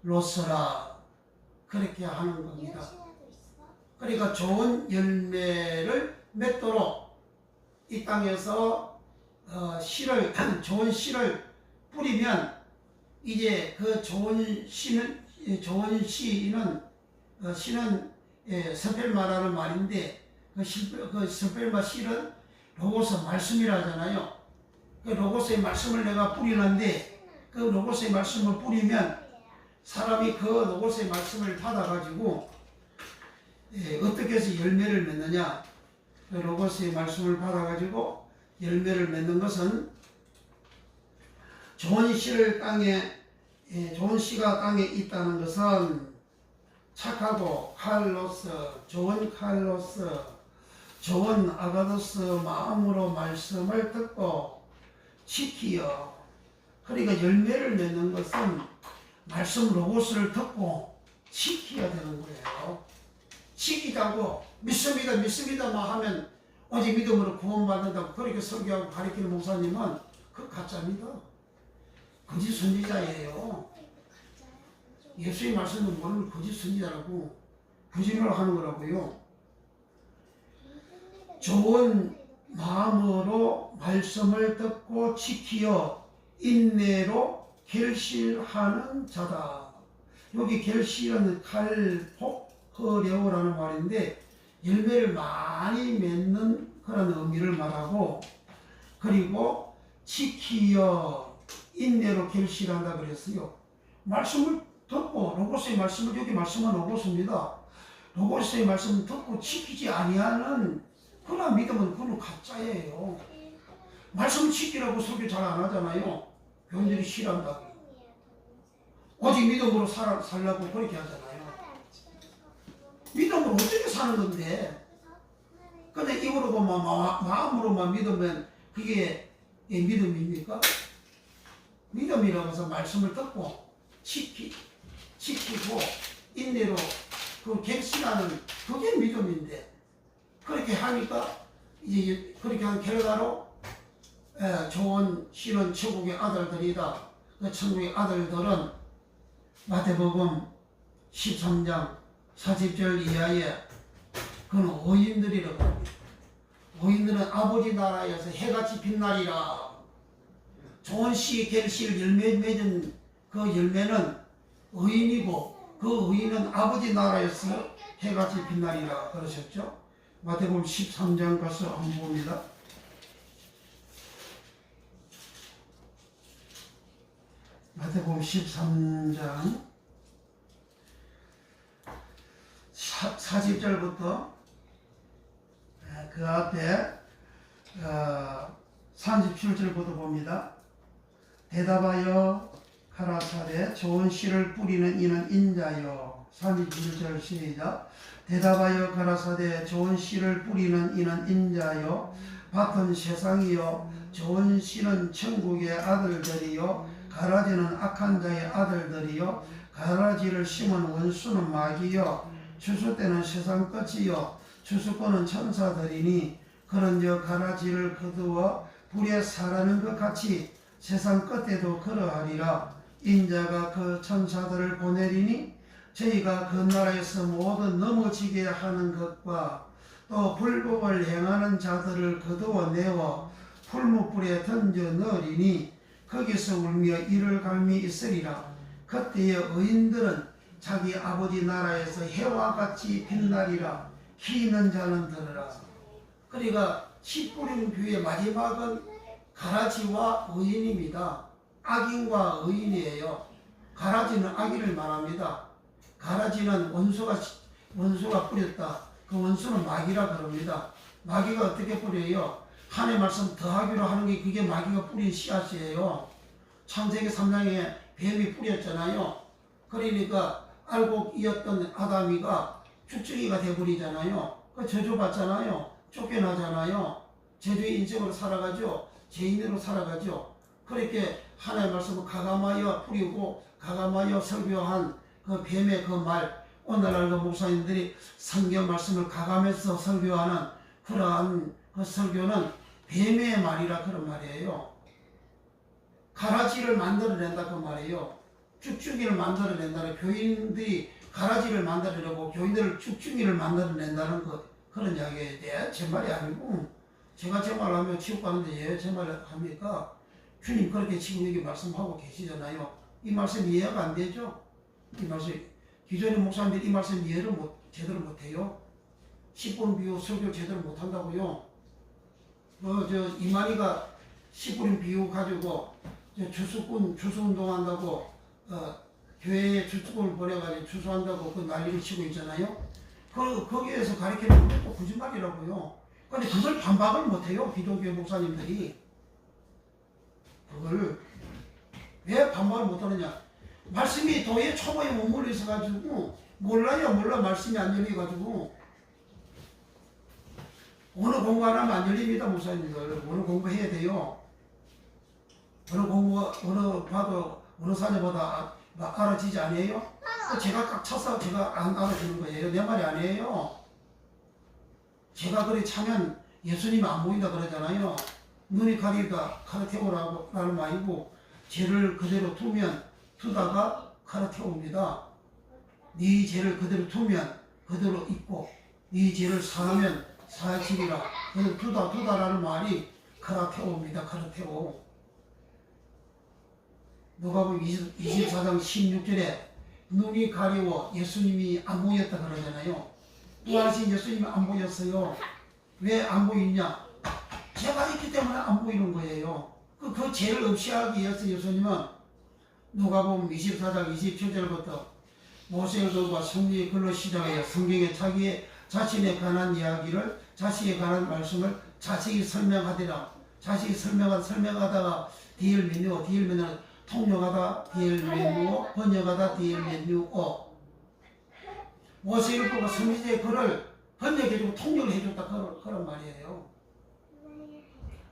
칼로서라 그렇게 하는 겁니다. 그러니까 좋은 열매를 맺도록 이 땅에서 씨를 좋은 씨를 뿌리면 이제 그 좋은 씨는 스펠마라는 말인데 그 스펠마 씨는 로고스 말씀이라 하잖아요. 그 로고스의 말씀을 내가 뿌리는데 그 로고스의 말씀을 뿌리면 사람이 그 로고스의 말씀을 받아가지고 어떻게 해서 열매를 맺느냐. 그 로고스의 말씀을 받아가지고 열매를 맺는 것은 좋은 씨가 땅에 있다는 것은 착하고 칼로서, 좋은 칼로서, 좋은 아가도스 마음으로 말씀을 듣고 지키어. 그러니까 열매를 맺는 것은 말씀 로고스를 듣고 지켜야 되는 거예요. 지키자고 믿습니다 막 하면 오직 믿음으로 구원받는다고 그렇게 설교하고 가르치는 목사님은 그 가짜입니다. 거짓 선지자예요. 예수의 말씀은 모르는 거짓 선지자라고 부진을 하는 거라고요. 좋은 마음으로 말씀을 듣고 지키어 인내로 결실하는 자다. 여기 결실은 칼폭허레오라는 말인데 열매를 많이 맺는 그런 의미를 말하고, 그리고 지키어 인내로 결실한다 그랬어요. 말씀을 듣고, 로고스의 말씀을, 여기 말씀은 로고스입니다. 로고스의 말씀을 듣고 지키지 아니하는 그런 믿음은 그건 가짜예요. 말씀을 지키라고 설교 잘 안 하잖아요. 교인들이 싫어한다고. 오직 믿음으로 살라고 그렇게 하잖아요. 믿음으로 어떻게 사는 건데? 근데 입으로만 마음으로만 믿으면 그게 믿음입니까? 믿음이라고 해서 말씀을 듣고 지키고 인내로 그 결실하는 그게 믿음인데, 그렇게 하니까 이제 그렇게 한 결과로 좋은 씨는 천국의 아들들이다. 그 천국의 아들들은 마태복음 13장 40절 이하에 그건 의인들이라고 합니다. 의인들은 아버지 나라에서 해같이 빛나리라. 좋은 씨 결실 열매 맺은 그 열매는 의인이고 그 의인은 아버지 나라에서 해같이 빛나리라 그러셨죠. 마태복음 13장 가서 한번 봅니다. 마태복음 13장 40절부터 그 앞에 37절부터 봅니다. 대답하여 가라사대 좋은 씨를 뿌리는 이는 인자요. 31절 시작. 대답하여 가라사대 좋은 씨를 뿌리는 이는 인자요. 밭은 세상이요. 좋은 씨는 천국의 아들들이요. 가라지는 악한 자의 아들들이요. 가라지를 심은 원수는 마귀요. 추수 때는 세상 끝이요. 추수꾼은 천사들이니 그런즉 가라지를 거두어 불에 사라는 것 같이 세상 끝에도 그러하리라. 인자가 그 천사들을 보내리니 저희가 그 나라에서 모두 넘어지게 하는 것과 또 불법을 행하는 자들을 거두어내어 풀무불에 던져 넣으리니 거기서 울며 이를 갈미 있으리라. 그때의 의인들은 자기 아버지 나라에서 해와 같이 빛나리라. 키 있는 자는 들으라. 그러니까 씨 뿌리는 교회의 마지막은 가라지와 의인입니다. 악인과 의인이에요. 가라지는 악인을 말합니다. 가라지는 원수가 뿌렸다. 그 원수는 마귀라 그럽니다. 마귀가 어떻게 뿌려요? 하나님의 말씀 더하기로 하는 게 그게 마귀가 뿌린 씨앗이에요. 창세기 3장에 뱀이 뿌렸잖아요. 그러니까 알고 이었던 아담이가 쭉쭉이가 돼버리잖아요. 그 저주받잖아요. 쫓겨나잖아요. 죄주의 인생으로 살아가죠. 죄인으로 살아가죠. 그렇게 하나님의 말씀을 가감하여 뿌리고 가감하여 설교한 그 뱀의 그 말, 오늘날 그 목사님들이 성경 말씀을 가감해서 설교하는 그러한 그 설교는 뱀의 말이라 그런 말이에요. 가라지를 만들어낸다 그 말이에요. 쭉쭉이를 만들어낸다는, 교인들이 가라지를 만들어내고 교인들을 쭉쭉이를 만들어낸다는 그런 이야기에 제 말이 아니고, 제가 제 말하면 지옥 가는데 왜 제 말을 합니까? 주님 그렇게 지금 여기 말씀하고 계시잖아요. 이 말씀 이해가 안 되죠? 이 말씀, 기존의 목사님들이 이 말씀 이해를 제대로 못해요. 10분 비유 설교 제대로 못한다고요. 이만희가 10분 비유 가지고 주수운동한다고 교회에 주수꾼을 보내가지고 주수한다고 그 난리를 치고 있잖아요. 거기에서 가르치는 건 또 거짓말이라고요. 근데 그걸 반박을 못해요. 기독교 목사님들이. 그걸 왜 반박을 못하느냐. 말씀이 도의 초보에 머물러 있어가지고 몰라 말씀이 안 열려가지고. 오늘 공부 안 하면 안 열립니다. 목사님들. 오늘 공부해야 돼요. 어느 봐도 어느 사람보다 알아지지 않아요? 제가 꽉 차서 제가 안 알아주는 거예요. 내 말이 아니에요. 제가 그래 차면 예수님이 안 보인다 그러잖아요. 눈이 가리다 칼을 태우라고 라는 말이고, 죄를 그대로 두다가 칼을 태웁니다. 네 죄를 그대로 두면 그대로 있고, 네 죄를 사하면 사해지리라. 그래서 두다라는 말이 칼을 태웁니다. 칼을 태워. 누가복음 24장 16절에 눈이 가리워 예수님이 안 보였다 그러잖아요. 부활하신 예수님이 안 보였어요. 왜 안 보이냐? 죄가 있기 때문에 안 보이는 거예요. 그 죄를 없이 하기 위해서 예수님은 누가복음 24장 27절부터 모세의 글과 성리의 글로 시작하여 성경에 자신에 관한 이야기를, 자신에 관한 말씀을 자세히 설명하더라. 자세히 설명하다가 디엘메뉴어 통역하다 디엘메뉴어, 번역하다 디엘메뉴어. 모세의 글과 성리의 글을 번역해주고 통역을 해줬다 그런 말이에요.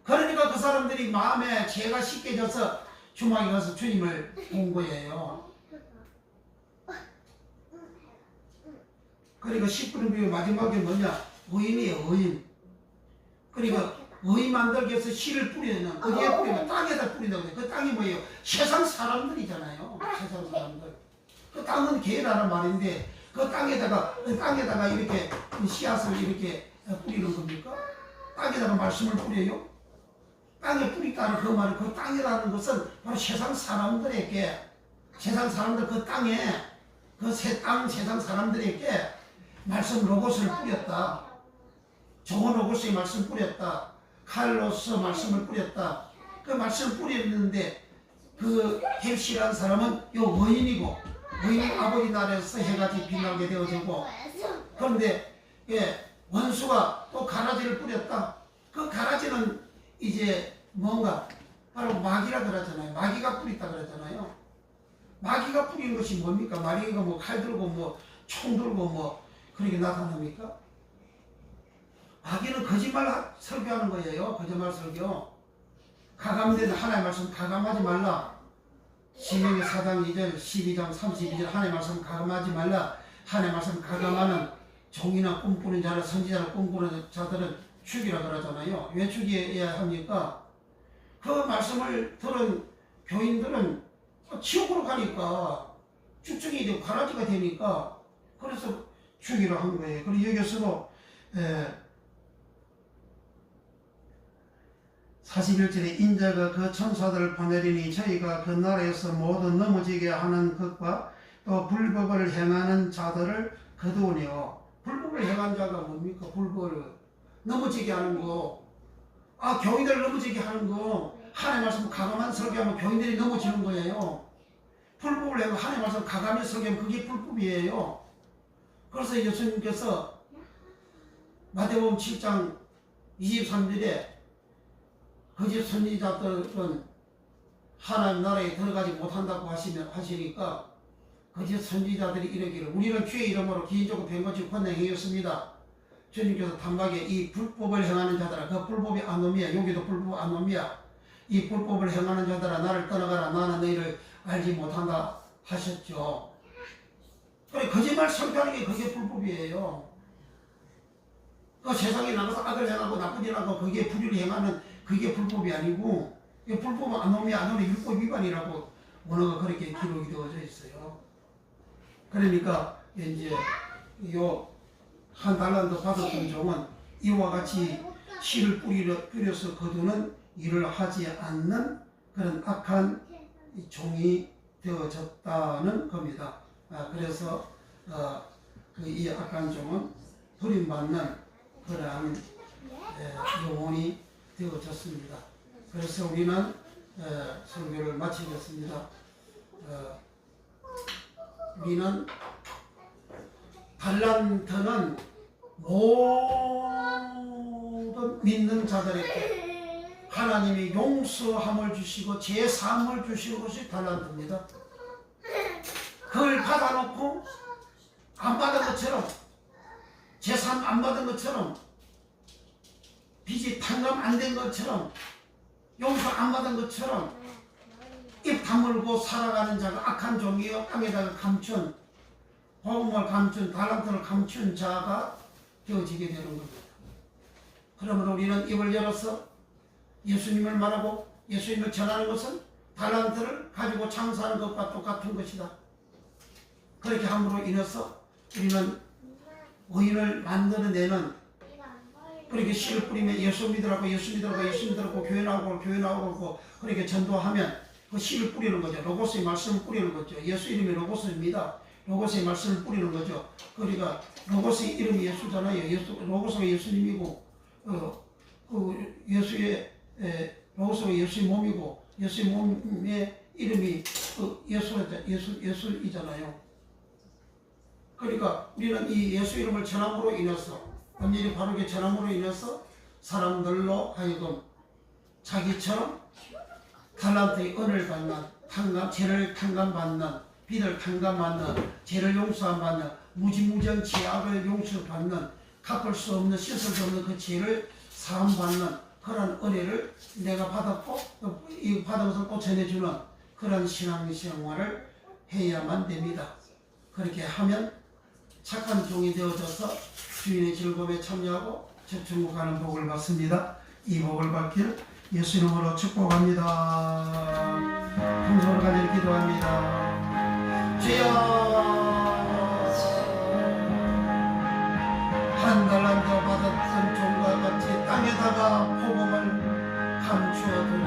그러니까 그 사람들이 마음에 죄가 씻겨져서 주막에 가서 주님을 본 거예요. 그러니까 10분 비유 마지막에 뭐냐? 의인이에요. 의인. 그러니까 의인 만들기 위해서 씨를 뿌리는, 어디에 뿌리면 땅에다 뿌린다고 해요. 그 땅이 뭐예요? 세상 사람들이잖아요. 세상 사람들. 그 땅은 개라는 말인데 그 땅에다가 이렇게 씨앗을 이렇게 뿌리는 겁니까? 땅에다가 말씀을 뿌려요? 땅에 뿌리다는 그 말은, 그 땅이라는 것은 바로 세상 사람들에게, 세상 사람들 그 땅에, 그 세상 사람들에게 말씀 로고스를 뿌렸다. 좋은 로고스의 말씀 뿌렸다. 칼로스 말씀을 뿌렸다. 그 말씀을 뿌렸는데 그 헬시라는 사람은 요 의인이고, 의인 아버지 나라에서 해같이 빛나게 되어지고, 그런데 원수가 또 가라지를 뿌렸다. 그 가라지는 이제 뭔가 바로 마귀라 그러잖아요. 마귀가 뿌렸다 그러잖아요. 마귀가 뿌리는 것이 뭡니까? 마귀가 뭐 칼 들고 뭐 총 들고 뭐 그렇게 나타납니까? 마귀는 거짓말 설교하는 거예요. 거짓말 설교. 가감된 하나님의 말씀 가감하지 말라. 신명기 4장 2절, 12장 32절 하나님의 말씀 가감하지 말라. 하나님의 말씀 가감하는 종이나 꿈꾸는 자를, 선지자를 꿈꾸는 자들은 죽이라 그러잖아요. 왜 죽여야 합니까? 그 말씀을 들은 교인들은 지옥으로 가니까, 쭉쭉이 되고 가라지가 되니까, 그래서 죽이라 한 거예요. 그리고 여기서도 41절에 인자가 그 천사들을 보내리니 저희가 그 나라에서 모두 넘어지게 하는 것과 또 불법을 행하는 자들을 거두오니요. 불법을 행한 자가 뭡니까? 불법을 넘어지게 하는 거. 교인들 넘어지게 하는 거. 하나님 말씀 가감한 설교하면 교인들이 넘어지는 거예요. 불법을 해서 하나님 말씀 가감한 설교하면 그게 불법이에요. 그래서 예수님께서 마태복음 7장 23절에 거짓 선지자들은 하나님 나라에 들어가지 못한다고 하시니까 거짓 선지자들이 이러기를 우리는 주의 이름으로 기인적으로 뱀같이 권능하였습니다. 주님께서 단박에 이 불법을 행하는 자들아, 그 불법이 아노미야, 여기도 불법 아노미야, 이 불법을 행하는 자들아 나를 떠나가라, 나는 너희를 알지 못한다 하셨죠. 그래, 거짓말 선포하는 게 그게 불법이에요. 그 세상에 나가서 악을 행하고 나쁜 일 하고 그게 불의를 행하는 그게 불법이 아니고, 이 불법은 아노미야, 아노미 율법 위반이라고 원어가 그렇게 기록이 되어져 있어요. 그러니까 이제 요 한 달란트 받았던 종은 이와 같이 씨를 뿌려서 거두는 일을 하지 않는 그런 악한 종이 되어졌다는 겁니다. 그래서 이 악한 종은 버림받는 그러한 영혼이 되어졌습니다. 그래서 우리는 설교를 마치겠습니다. 우리는 달란트는 모든 믿는 자들에게 하나님이 용서함을 주시고 제사함을 주시는 것이 달란트입니다. 그걸 받아놓고 안 받은 것처럼, 제사함 안 받은 것처럼, 빚이 탕감 안 된 것처럼, 용서 안 받은 것처럼 입 다물고 살아가는 자가 악한 종이요, 땅에다가 감춘 복음을 감춘, 달란트를 감춘 자가 되어지게 되는 겁니다. 그러므로 우리는 입을 열어서 예수님을 말하고 예수님을 전하는 것은 달란트를 가지고 장사하는 것과 똑같은 것이다. 그렇게 함으로 인해서 우리는 의인을 만들어내는, 그렇게 씨를 뿌리면 예수 믿으라고 교회 나오고 그렇게 전도하면 그 씨를 뿌리는 거죠. 로고스의 말씀을 뿌리는 거죠. 예수 이름이 로고스입니다. 로고스의 말씀을 뿌리는 거죠. 그러니까 로고스의 이름이 예수잖아요. 로고스가 예수님이고, 로고스가 예수의 몸이고, 예수의 몸의 이름이 예수이잖아요. 그러니까 우리는 이 예수 이름을 전함으로 인해서, 언질이 바르게 전함으로 인해서 사람들로 하여금 자기처럼 달란트의 은을 받는, 죄를 탕감받는, 빚을 탕감받는, 죄를 용서받는, 무지무지한 죄악을 용서받는, 갚을 수 없는, 씻을 수 없는 그 죄를 사함받는 그런 은혜를 내가 받았고, 이 받은 것을 또 전해주는 그런 신앙생활을 해야만 됩니다. 그렇게 하면 착한 종이 되어져서 주인의 즐거움에 참여하고 천국 가는 복을 받습니다. 이 복을 받기를 예수 이름으로 축복합니다. 풍성을 가지고 기도합니다. 주여, 한 달란트 받았던 종과 같이 땅에다가 복음을 감추어두는,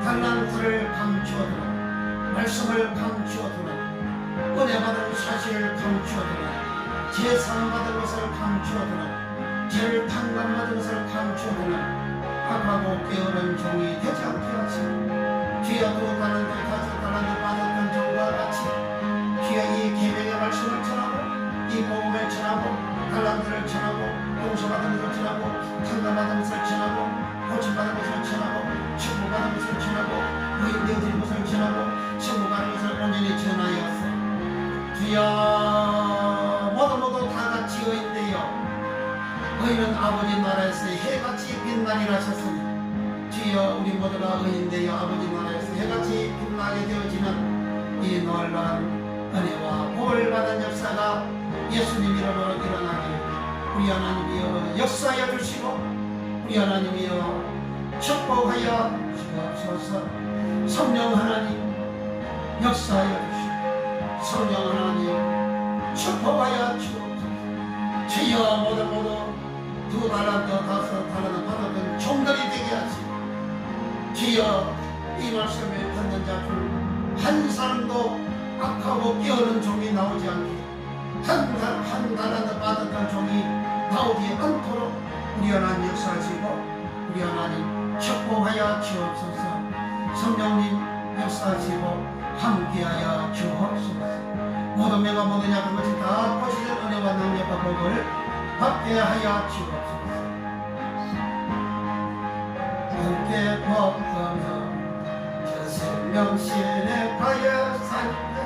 달란트를 감추어두는, 말씀을 감추어두는, 은혜 받은 사실을 감추어두는, 제상 받은 것을 감추어두는, 죄를 탕감받은 것을 감추어두는 악하고 게으른 종이 되지 않게 하시고, 주여 두 달란트 받았던 종과 같이 주여 이 계명의 말씀을 전하고, 이 복음을 전하고, 달란트를 전하고, 용서받은 것을 전하고, 탕감받은 것을 전하고, 고침받은 것을 전하고, 축복받은 것을 전하고, 의인 되어진 것을 전하고, 천국하는 것을 온전히 전하여서 주여 모두 다 같이 의인 되어 의인은 아버지 나라에서 해같이 빛나리라 하셨으니, 주여 우리 모두가 의인 되어 아버지 나라에서 해같이 빛나게 되어지는 이 놀라운 은혜와 복을 받은 역사가 예수님 이름으로 일어나니 우리 하나님이여 역사하여 주시고, 우리 하나님이여 축복하여 주옵소서. 성령 하나님 역사하여 주시고, 성령 하나님 축복하여 주옵소서. 주여 모두 두 달란트 다섯 달란트 받았던 종들이 되게 하시고, 주여 이 말씀을 듣는 자 중 한 사람도 악하고 깨어른 종이 나오지 않게, 한 달란트 받았던 종이 나오지 않도록 우리 하나님 역사하시고, 우리 하나님 축복하여 주옵소서. 성령님 역사하시고 함께하여 주옵소서. 모든 명과 모든 약한 것이 다 보시는 은혜와 능력과 복을 받게 하여 주옵소서. 없거나 저 생명신에 가야 살겠네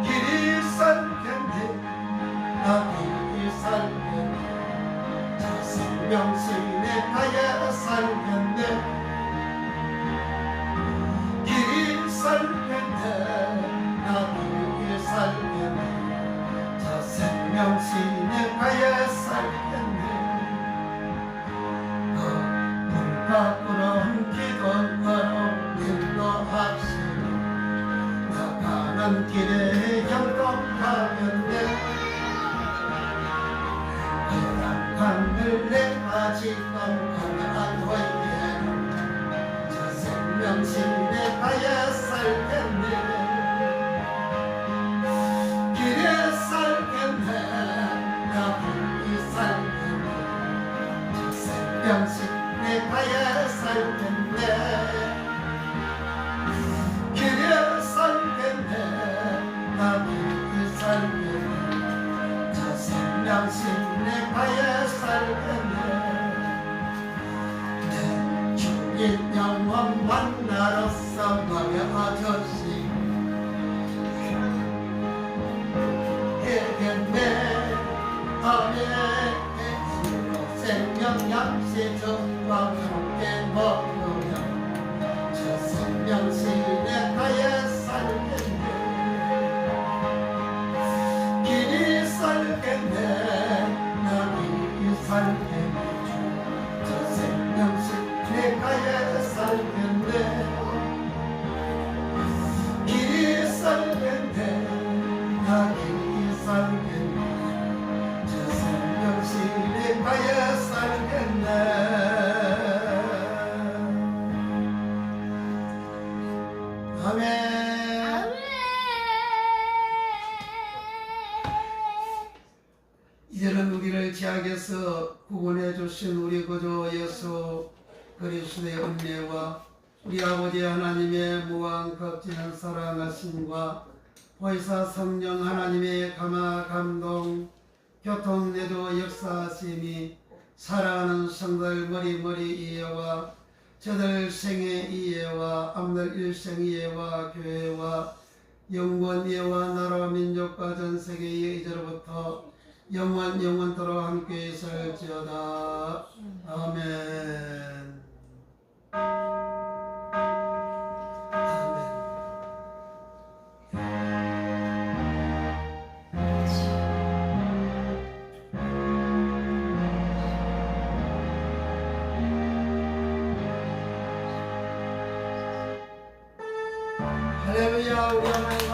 길이 살겠네 나 길이 살겠네 저 생명신에 가야 살겠네 길이 살겠네 나 길이 살겠네 저 생명신에 가야 살겠네 문 밖으로 기도하러 인도합시다 나가는 길에 경동하겠네 하얀 강을 내가 지금 가면 후에 저 생명신에 가야 살겠네 길에 살겠네 나 길이 살겠네 저 생명신에 가야 살겠네 길에 살겠네 나 길이 살겠네 저 생명신에 가야 살겠네 내 주님 영원 만나러서 말야 아저씨 해겠네 아멘 생명 양식 저와 함께 먹으며 저 생명신에 가야 살겠네 길이 살겠네 나 길이 살겠네 저 생명신에 가야 살겠네 길이 살겠네 나 길이 살겠네 저 생명신에 가야 살겠네 아멘 이제는 우리를 지악에서 구원해 주신 우리 구주 예수 그리스도의 은혜와 우리 아버지 하나님의 무한 값지는 사랑하심과 보혜사 성령 하나님의 감화 감동 교통내도 역사하심이 사랑하는 성들 머리머리 이해와 저들 생애 이해와 앞날 일생 이해와 교회와 영원 이해와 나라 민족과 전 세계의 이제로부터 영원토록 함께 살지어다. 아멘. 할렐루야. 우리 하나님